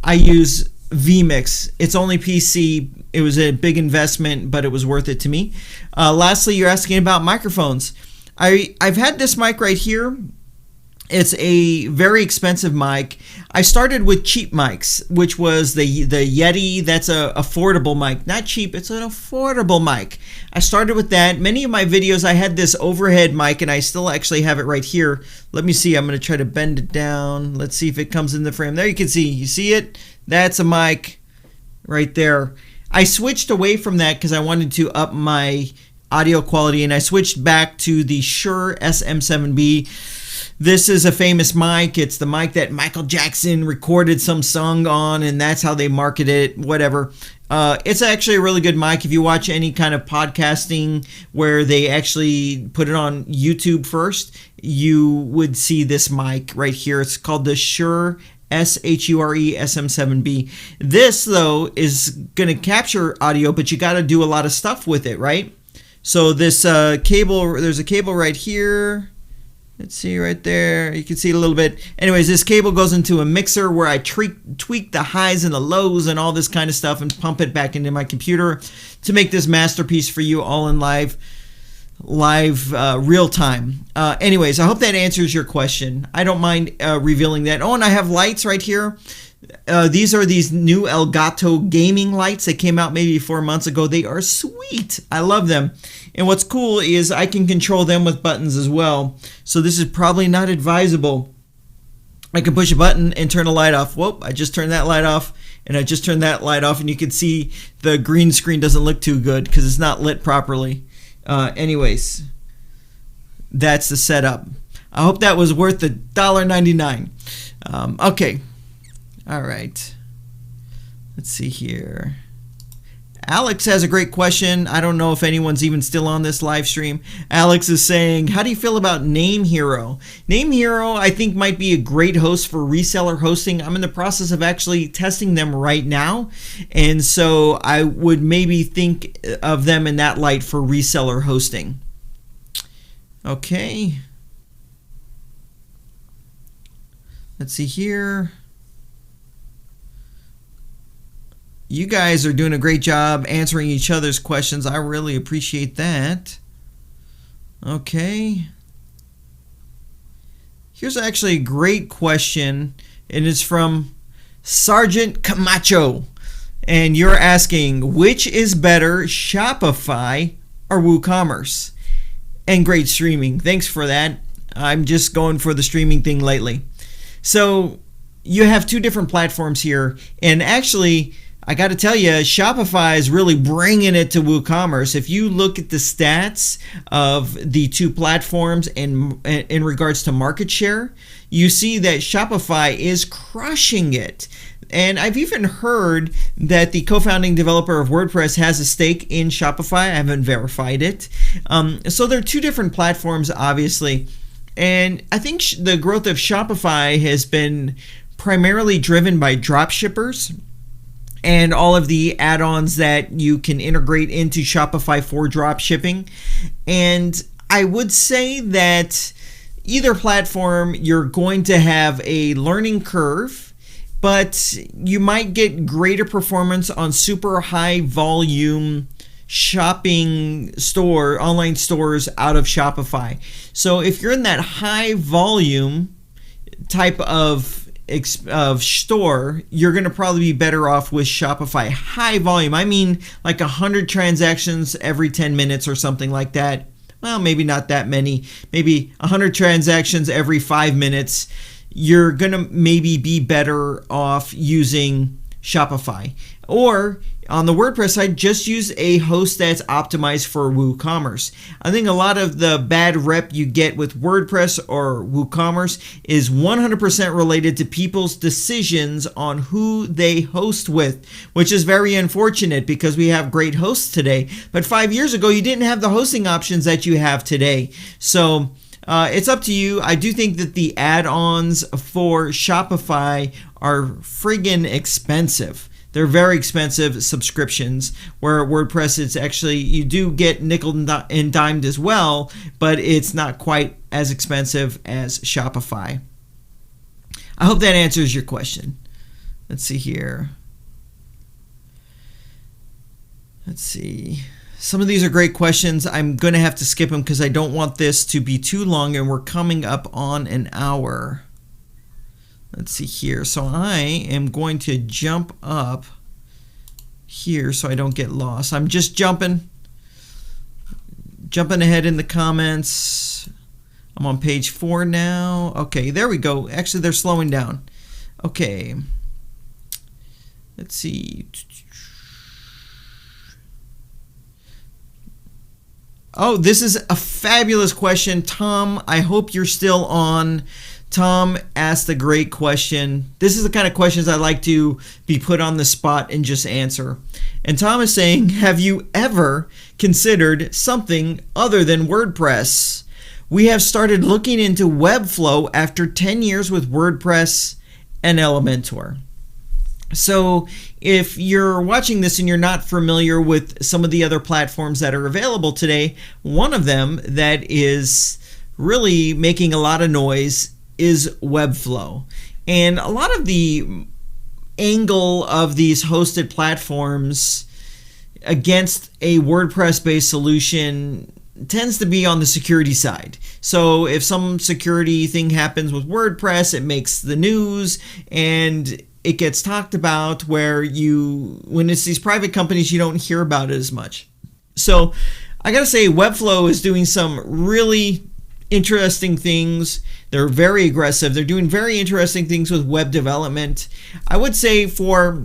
I use Vmix. It's only PC. It was a big investment, but it was worth it to me. Lastly, you're asking about microphones. I've had this mic right here. It's a very expensive mic. I started with cheap mics, which was the Yeti. That's a affordable mic. Not cheap, it's an affordable mic. I started with that. Many of my videos, I had this overhead mic, and I still actually have it right here. Let me see. I'm going to try to bend it down. Let's see if it comes in the frame. There you can see. You see it? That's a mic right there. I switched away from that because I wanted to up my audio quality, and I switched back to the Shure SM7B. This is a famous mic. It's the mic that Michael Jackson recorded some song on, and that's how they market it, whatever. It's actually a really good mic. If you watch any kind of podcasting where they actually put it on YouTube first, you would see this mic right here. It's called the Shure SHURE SM7B. This, though, is going to capture audio, but you got to do a lot of stuff with it, right? So this cable, there's a cable right here. Let's see right there. You can see it a little bit. Anyways, this cable goes into a mixer where I tweak the highs and the lows and all this kind of stuff and pump it back into my computer to make this masterpiece for you all in live real time. Anyways, I hope that answers your question. I don't mind revealing that. Oh, and I have lights right here. These are these new Elgato gaming lights that came out maybe 4 months ago. They are sweet. I love them. And what's cool is I can control them with buttons as well. So this is probably not advisable. I can push a button and turn a light off. Whoop, I just turned that light off. And I just turned that light off, and you can see the green screen doesn't look too good because it's not lit properly. Anyways, that's the setup. I hope that was worth the $1.99. Okay. All right. Let's see here. Alex has a great question. I don't know if anyone's even still on this live stream. Alex is saying, how do you feel about Name Hero? Name Hero, I think, might be a great host for reseller hosting. I'm in the process of actually testing them right now. And so I would maybe think of them in that light for reseller hosting. Okay. Let's see here. You guys are doing a great job answering each other's questions. I really appreciate that. Okay. Here's actually a great question, and it's from Sergeant Camacho. And you're asking, which is better, Shopify or WooCommerce? And great streaming. Thanks for that. I'm just going for the streaming thing lately. So you have two different platforms here, and actually, I got to tell you, Shopify is really bringing it to WooCommerce. If you look at the stats of the two platforms in regards to market share, you see that Shopify is crushing it. And I've even heard that the co-founding developer of WordPress has a stake in Shopify. I haven't verified it. So there are two different platforms, obviously. And I think the growth of Shopify has been primarily driven by dropshippers and all of the add-ons that you can integrate into Shopify for drop shipping. And I would say that either platform, you're going to have a learning curve, but you might get greater performance on super high volume shopping online stores out of Shopify. So if you're in that high volume type of store, you're going to probably be better off with Shopify. High volume, I mean like 100 transactions every 10 minutes or something like that. Well, maybe not that many, maybe 100 transactions every 5 minutes. You're going to maybe be better off using Shopify. Or on the WordPress side, just use a host that's optimized for WooCommerce. I think a lot of the bad rep you get with WordPress or WooCommerce is 100% related to people's decisions on who they host with, which is very unfortunate because we have great hosts today. But 5 years ago, you didn't have the hosting options that you have today. So it's up to you. I do think that the add-ons for Shopify are friggin' expensive. They're very expensive subscriptions, where WordPress is actually, you do get nickel and dimed as well, but it's not quite as expensive as Shopify. I hope that answers your question. Let's see here. Let's see. Some of these are great questions. I'm going to have to skip them because I don't want this to be too long, and we're coming up on an hour. Let's see here. So I am going to jump up here so I don't get lost. I'm just jumping ahead in the comments. I'm on page 4 now. Okay, there we go. Actually, they're slowing down. Okay. Let's see. Oh, this is a fabulous question. Tom, I hope you're still on. Tom asked a great question. This is the kind of questions I like to be put on the spot and just answer. And Tom is saying, have you ever considered something other than WordPress? We have started looking into Webflow after 10 years with WordPress and Elementor. So if you're watching this and you're not familiar with some of the other platforms that are available today, one of them that is really making a lot of noise is Webflow. And a lot of the angle of these hosted platforms against a WordPress-based solution tends to be on the security side. So if some security thing happens with WordPress, it makes the news and it gets talked about, where when it's these private companies, you don't hear about it as much. So I gotta say, Webflow is doing some really interesting things. They're very aggressive. They're doing very interesting things with web development. I would say for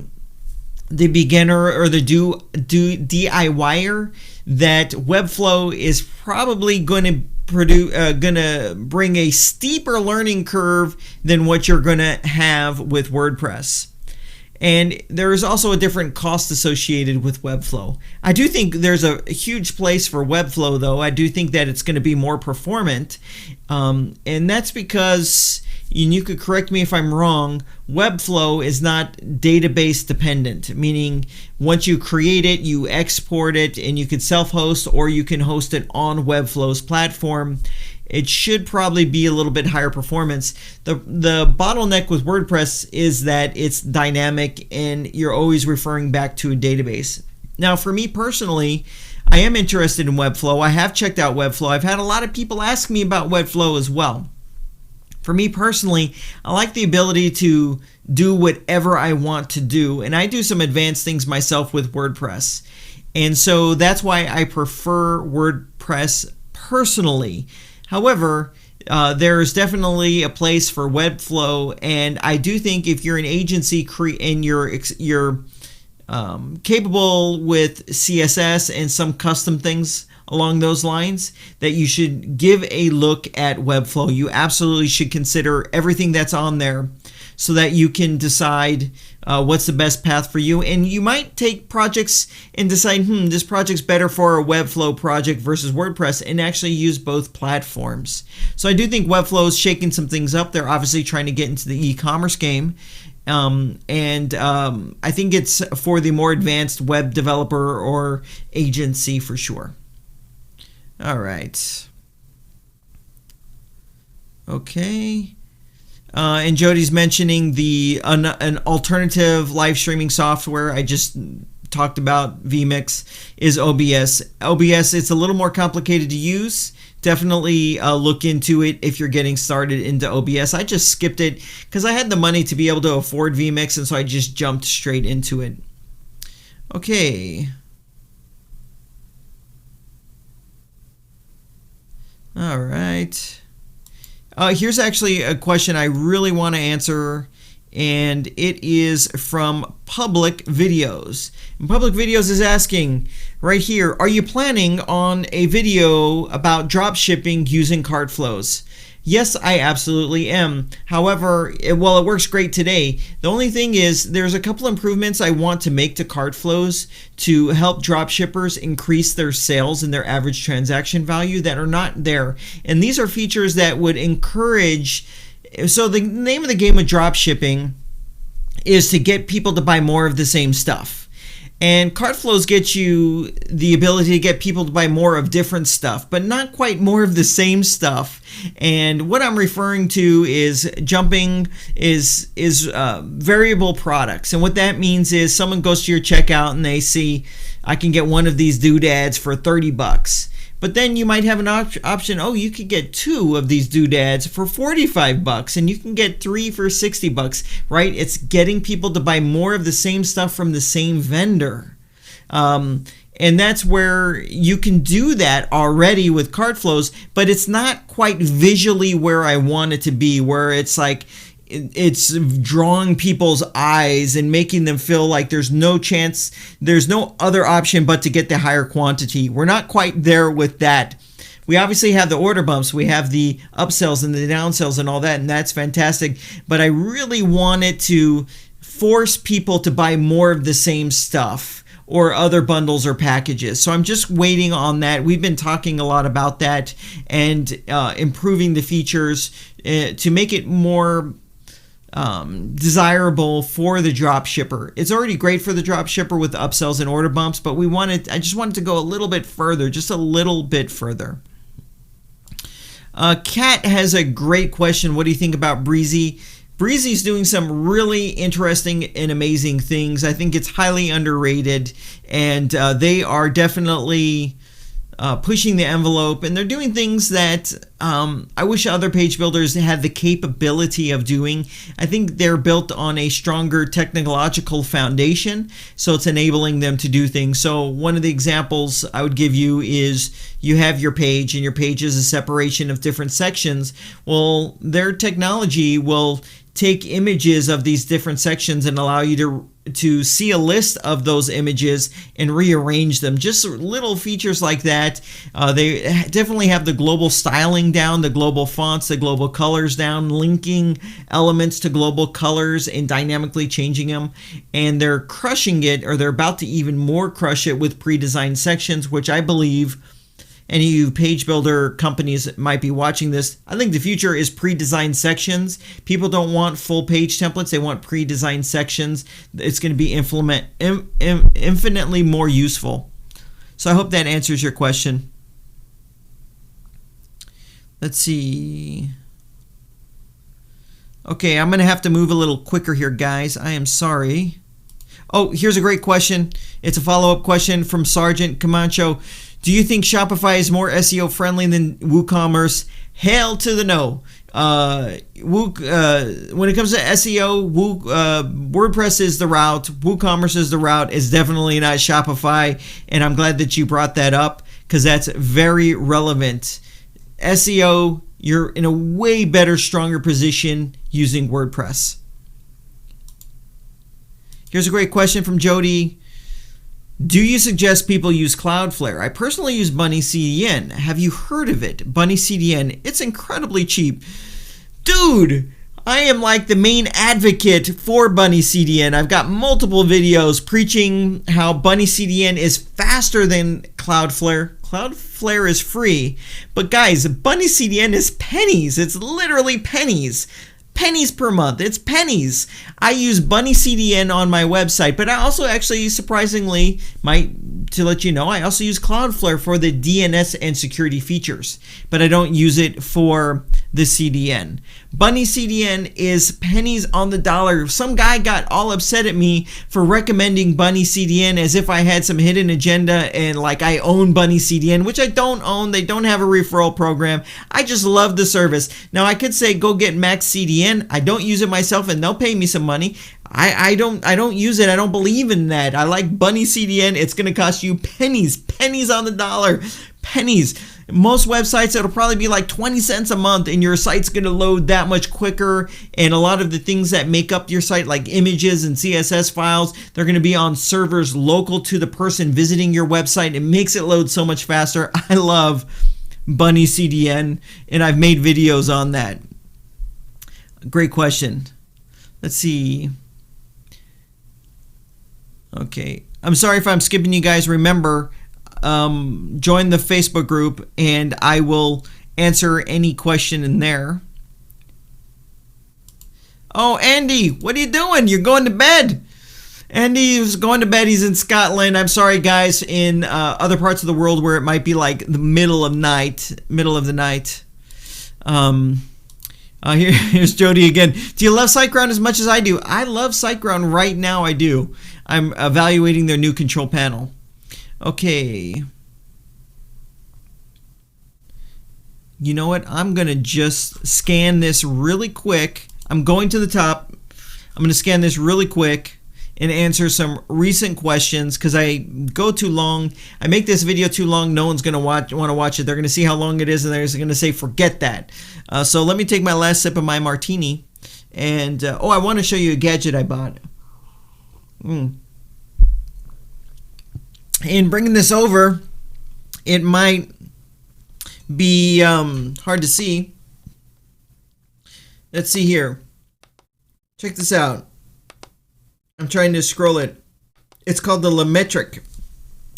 the beginner or the DIYer that Webflow is probably going to bring a steeper learning curve than what you're going to have with WordPress. And there is also a different cost associated with Webflow. I do think there's a huge place for Webflow, though. I do think that it's going to be more performant. And that's because, and you could correct me if I'm wrong, Webflow is not database dependent, meaning once you create it, you export it, and you can self-host or you can host it on Webflow's platform. It should probably be a little bit higher performance. The bottleneck with WordPress is that it's dynamic and you're always referring back to a database. Now, for me personally, I am interested in Webflow. I have checked out Webflow. I've had a lot of people ask me about Webflow as well. For me personally, I like the ability to do whatever I want to do, and I do some advanced things myself with WordPress. And so that's why I prefer WordPress personally. However, there is definitely a place for Webflow, and I do think if you're an agency and you're capable with CSS and some custom things along those lines, that you should give a look at Webflow. You absolutely should consider everything that's on there so that you can decide what's the best path for you. And you might take projects and decide, this project's better for a Webflow project versus WordPress, and actually use both platforms. So I do think Webflow is shaking some things up. They're obviously trying to get into the e-commerce game. I think it's for the more advanced web developer or agency for sure. All right. Okay. And Jody's mentioning an alternative live streaming software. I just talked about Vmix is OBS. OBS, it's a little more complicated to use. Definitely look into it if you're getting started into OBS. I just skipped it because I had the money to be able to afford Vmix, and so I just jumped straight into it. Okay. All right. Here's actually a question I really want to answer, and it is from Public Videos. And Public Videos is asking right here, are you planning on a video about drop shipping using cart flows? Yes, I absolutely am. However, it works great today. The only thing is there's a couple improvements I want to make to cart flows to help drop shippers increase their sales and their average transaction value that are not there. And these are features that would encourage. So the name of the game with drop shipping is to get people to buy more of the same stuff. And cart flows get you the ability to get people to buy more of different stuff, but not quite more of the same stuff. And what I'm referring to is variable products. And what that means is someone goes to your checkout and they see, I can get one of these doodads for $30. But then you might have an option, you could get 2 of these doodads for $45, and you can get 3 for $60, right? It's getting people to buy more of the same stuff from the same vendor. And that's where you can do that already with cart flows, but it's not quite visually where I want it to be, where it's like, it's drawing people's eyes and making them feel like there's no chance, there's no other option but to get the higher quantity. We're not quite there with that. We obviously have the order bumps, we have the upsells and the downsells and all that, and that's fantastic. But I really wanted to force people to buy more of the same stuff or other bundles or packages. So I'm just waiting on that. We've been talking a lot about that and improving the features to make it more desirable for the drop shipper. It's already great for the drop shipper with the upsells and order bumps, but I just wanted to go a little bit further, just a little bit further. Kat has a great question. What do you think about Breezy? Breezy's doing some really interesting and amazing things. I think it's highly underrated, and they are definitely pushing the envelope, and they're doing things that I wish other page builders had the capability of doing. I think they're built on a stronger technological foundation, so it's enabling them to do things. So one of the examples I would give you is you have your page, and your page is a separation of different sections. Well, their technology will take images of these different sections and allow you to to see a list of those images and rearrange them. Just little features like that. They definitely have the global styling down, the global fonts, the global colors down, linking elements to global colors and dynamically changing them. And they're crushing it, or they're about to even more crush it with pre-designed sections, which I believe any of you page builder companies might be watching this. I think the future is pre-designed sections. People don't want full page templates. They want pre-designed sections. It's going to be infinitely more useful. So I hope that answers your question. Let's see. Okay, I'm going to have to move a little quicker here, guys. I am sorry. Oh, here's a great question. It's a follow-up question from Sergeant Camacho. Do you think Shopify is more SEO friendly than WooCommerce? Hell to the no. When it comes to SEO, WordPress is the route. WooCommerce is the route. It's definitely not Shopify. And I'm glad that you brought that up because that's very relevant. SEO, you're in a way better, stronger position using WordPress. Here's a great question from Jody. Do you suggest people use Cloudflare? I personally use Bunny CDN. Have you heard of it? Bunny CDN. It's incredibly cheap. Dude, I am like the main advocate for Bunny CDN. I've got multiple videos preaching how Bunny CDN is faster than Cloudflare. Cloudflare is free. But guys, Bunny CDN is pennies. It's literally pennies. Pennies per month. It's pennies. I use Bunny CDN on my website, but I also actually, surprisingly, to let you know, I also use Cloudflare for the DNS and security features, but I don't use it for the CDN. Bunny CDN is pennies on the dollar. Some guy got all upset at me for recommending Bunny CDN as if I had some hidden agenda and like I own Bunny CDN, which I don't own. They don't have a referral program. I just love the service. Now I could say go get Max CDN. I don't use it myself and they'll pay me some money. I don't use it. I don't believe in that. I like Bunny CDN. It's going to cost you pennies on the dollar, pennies. Most websites, it'll probably be like 20 cents a month and your site's going to load that much quicker. And a lot of the things that make up your site, like images and CSS files, they're going to be on servers local to the person visiting your website. It makes it load so much faster. I love Bunny CDN and I've made videos on that. Great question. Let's see. Okay. I'm sorry if I'm skipping you guys. Remember, join the Facebook group and I will answer any question in there. Oh, Andy, what are you doing? You're going to bed. Andy is going to bed. He's in Scotland. I'm sorry, guys, in other parts of the world where it might be like the middle of the night. Here's Jody again. Do you love SiteGround as much as I do? I love SiteGround right now. I do. I'm evaluating their new control panel. Okay. You know what? I'm going to just scan this really quick. I'm going to the top. I'm going to scan this really quick and answer some recent questions because I go too long. I make this video too long. No one's going to want to watch it. They're going to see how long it is and they're going to say, forget that. So let me take my last sip of my martini. And, I want to show you a gadget I bought. In bringing this over, it might be hard to see. Let's see here. Check this out. I'm trying to scroll it. It's called the Lumetric.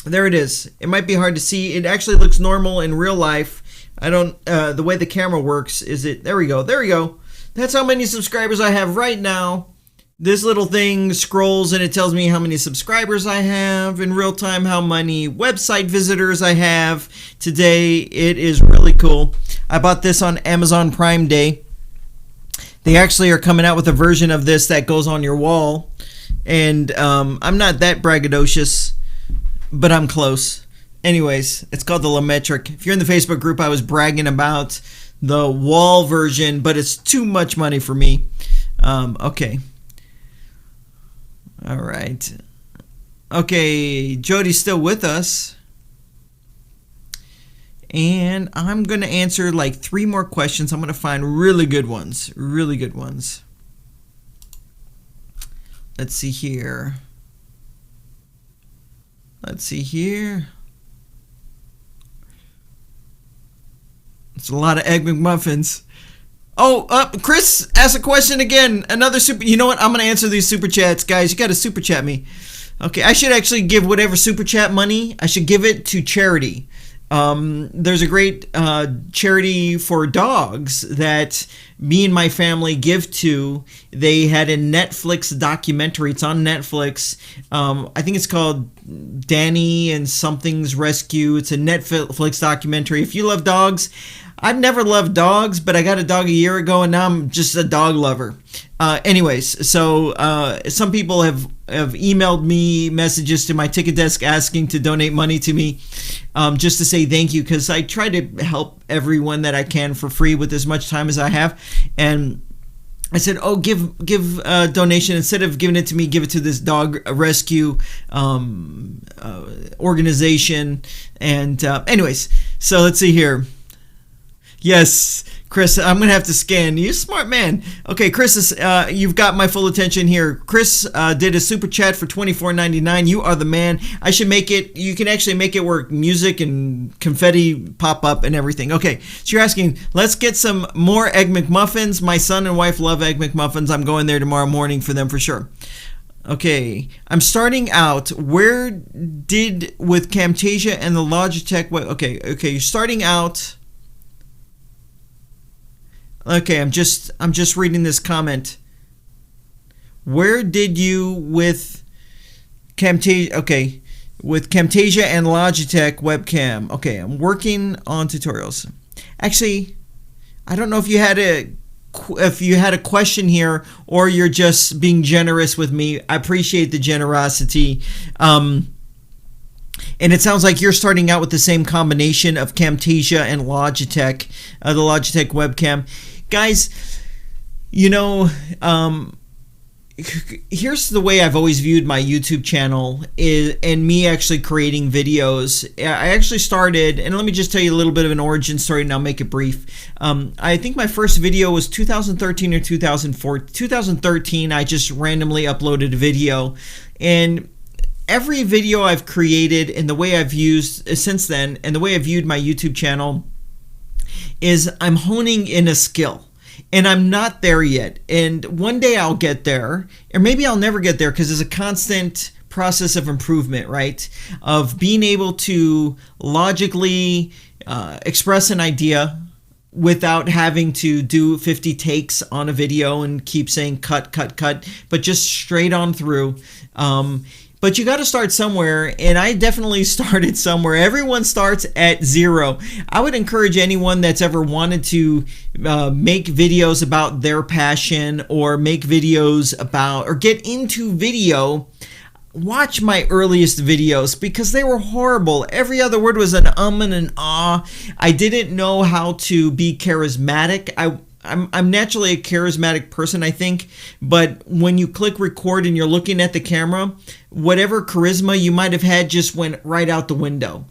There it is. It might be hard to see. It actually looks normal in real life. I don't, the way the camera works is it, there we go. There we go. That's how many subscribers I have right now. This little thing scrolls and it tells me how many subscribers I have in real time, how many website visitors I have today. It is really cool. I bought this on Amazon Prime Day. They actually are coming out with a version of this that goes on your wall. And I'm not that braggadocious, but I'm close. Anyways, it's called the Lumetric. If you're in the Facebook group, I was bragging about the wall version, but it's too much money for me. Okay. All right. Okay, Jody's still with us. And I'm going to answer like 3 more questions. I'm going to find really good ones. Really good ones. Let's see here. It's a lot of Egg McMuffins. Oh, Chris asked a question again. Another super. You know what? I'm going to answer these super chats, guys. You got to super chat me. Okay, I should actually give whatever super chat money, I should give it to charity. There's a great charity for dogs that me and my family give to. They had a Netflix documentary. It's on Netflix. I think it's called Danny and Something's Rescue. It's a Netflix documentary. If you love dogs, I've never loved dogs, but I got a dog a year ago, and now I'm just a dog lover. Anyways, so some people have emailed me messages to my ticket desk asking to donate money to me, just to say thank you, because I try to help everyone that I can for free with as much time as I have. And I said, oh, give a donation. Instead of giving it to me, give it to this dog rescue organization. And anyways, so let's see here. Yes, Chris, I'm going to have to scan. You're a smart man. Okay, Chris, you've got my full attention here. Chris did a super chat for $24.99. You are the man. I should make it. You can actually make it where music and confetti pop up and everything. Okay, so you're asking, let's get some more Egg McMuffins. My son and wife love Egg McMuffins. I'm going there tomorrow morning for them for sure. Okay, I'm starting out. Where did with Camtasia and the Logitech? Okay, you're starting out. Okay, I'm just reading this comment. Where did you with Camtasia? Okay, with Camtasia and Logitech webcam. Okay, I'm working on tutorials. Actually, I don't know if you had a question here, or you're just being generous with me. I appreciate the generosity. And it sounds like you're starting out with the same combination of Camtasia and Logitech, the Logitech webcam. Guys, you know, here's the way I've always viewed my YouTube channel and me actually creating videos. I actually started, and let me just tell you a little bit of an origin story, and I'll make it brief. I think my first video was 2013 or 2014. 2013, I just randomly uploaded a video, and every video I've created and the way I've used since then, and the way I've viewed my YouTube channel, is I'm honing in a skill, and I'm not there yet. And one day I'll get there, or maybe I'll never get there, because it's a constant process of improvement, right? Of being able to logically express an idea without having to do 50 takes on a video and keep saying cut, but just straight on through. But you got to start somewhere, and I definitely started somewhere. Everyone starts at zero. I would encourage anyone that's ever wanted to make videos about their passion, or make videos about, or get into video, watch my earliest videos, because they were horrible. Every other word was an and an ah. I didn't know how to be charismatic. I'm naturally a charismatic person, I think, but when you click record and you're looking at the camera, whatever charisma you might have had just went right out the window.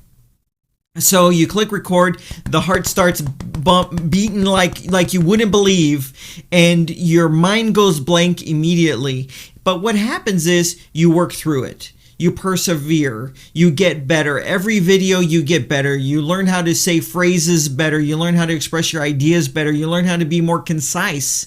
So you click record, the heart starts beating like you wouldn't believe, and your mind goes blank immediately. But what happens is you work through it. You persevere, you get better. Every video you get better. You learn how to say phrases better. You learn how to express your ideas better. You learn how to be more concise.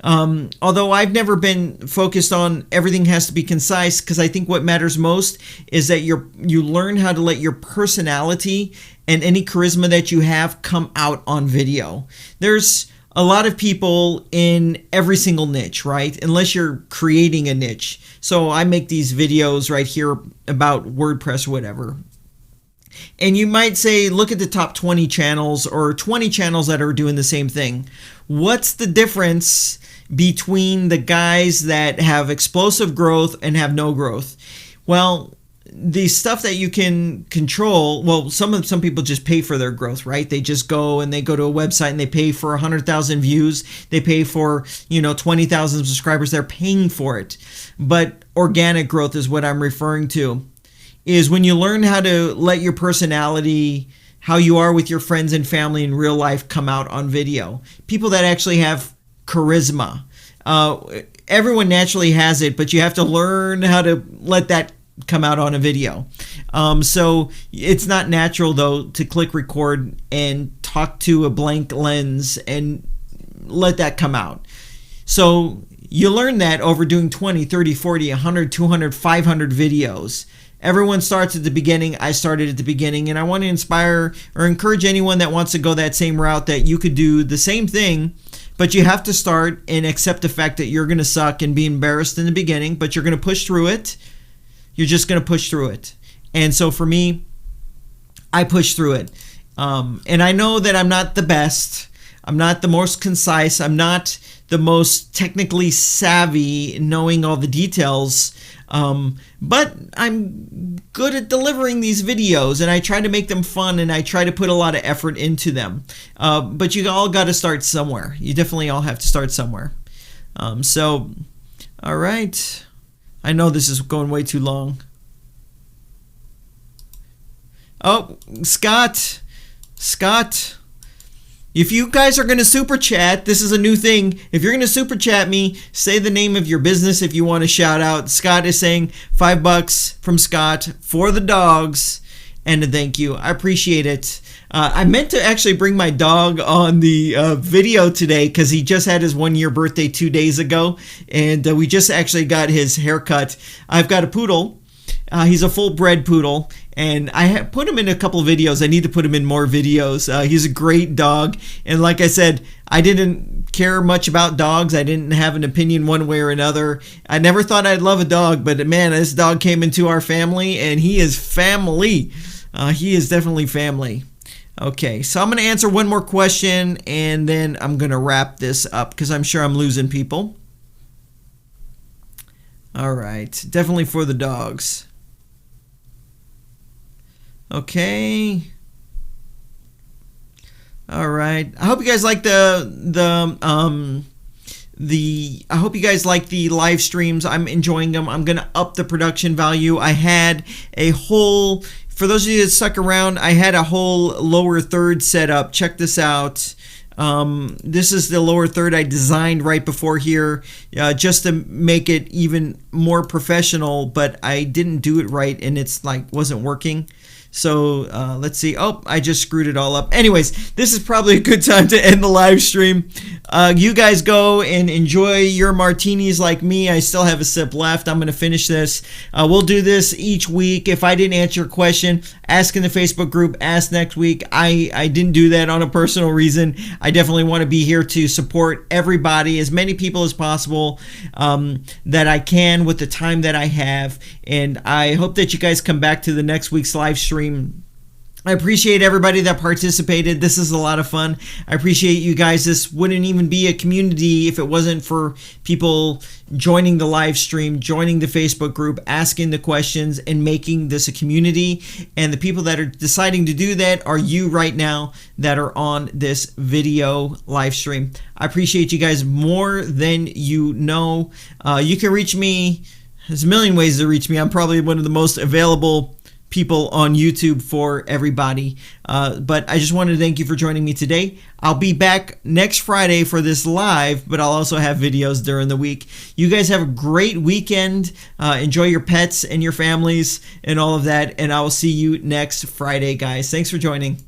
Although I've never been focused on everything has to be concise, because I think what matters most is that you learn how to let your personality and any charisma that you have come out on video. There's a lot of people in every single niche, right? Unless you're creating a niche. So I make these videos right here about WordPress or whatever. And you might say, look at the top 20 channels, or 20 channels that are doing the same thing. What's the difference between the guys that have explosive growth and have no growth? Well, the stuff that you can control, well, some people just pay for their growth, right? They just go and they go to a website and they pay for 100,000 views. They pay for, 20,000 subscribers. They're paying for it. But organic growth is what I'm referring to, is when you learn how to let your personality, how you are with your friends and family in real life, come out on video. People that actually have charisma. Everyone naturally has it, but you have to learn how to let that come out on a video. So it's not natural though to click record and talk to a blank lens and let that come out. So you learn that over doing 20, 30, 40, 100, 200, 500 videos. Everyone starts at the beginning. I started at the beginning, and I want to inspire or encourage anyone that wants to go that same route that you could do the same thing, but you have to start and accept the fact that you're going to suck and be embarrassed in the beginning, but you're going to push through it. You're just going to push through it. And so for me, I push through it. And I know that I'm not the best. I'm not the most concise. I'm not the most technically savvy, knowing all the details. But I'm good at delivering these videos, and I try to make them fun, and I try to put a lot of effort into them. But you all got to start somewhere. You definitely all have to start somewhere. So, all right. I know this is going way too long. Oh, Scott. If you guys are going to super chat, this is a new thing. If you're going to super chat me, say the name of your business if you want to shout out. Scott is saying $5 from Scott for the dogs and a thank you. I appreciate it. I meant to actually bring my dog on the video today because he just had his 1-year birthday 2 days ago, and we just actually got his haircut. I've got a poodle. He's a full-bred poodle, and I have put him in a couple of videos. I need to put him in more videos. He's a great dog, and like I said, I didn't care much about dogs. I didn't have an opinion one way or another. I never thought I'd love a dog, but man, this dog came into our family, and he is family. He is definitely family. Okay, so I'm going to answer one more question, and then I'm going to wrap this up because I'm sure I'm losing people. All right, definitely for the dogs. Okay. All right. I hope you guys like I hope you guys like the live streams. I'm enjoying them. I'm going to up the production value. I had a whole, for those of you that stuck around, I had a whole lower third set up. Check this out. This is the lower third I designed right before here, just to make it even more professional, but I didn't do it right and it's like wasn't working. So let's see. Oh, I just screwed it all up. Anyways, this is probably a good time to end the live stream. You guys go and enjoy your martinis like me. I still have a sip left. I'm going to finish this. We'll do this each week. If I didn't answer your question, ask in the Facebook group. Ask next week. I didn't do that on a personal reason. I definitely want to be here to support everybody, as many people as possible that I can with the time that I have. And I hope that you guys come back to the next week's live stream. I appreciate everybody that participated. This is a lot of fun. I appreciate you guys. This wouldn't even be a community if it wasn't for people joining the live stream, joining the Facebook group, asking the questions, and making this a community. And the people that are deciding to do that are you right now that are on this video live stream. I appreciate you guys more than you know. You can reach me. There's a million ways to reach me. I'm probably one of the most available people on YouTube for everybody. But I just wanted to thank you for joining me today. I'll be back next Friday for this live, but I'll also have videos during the week. You guys have a great weekend. Enjoy your pets and your families and all of that. And I will see you next Friday, guys. Thanks for joining.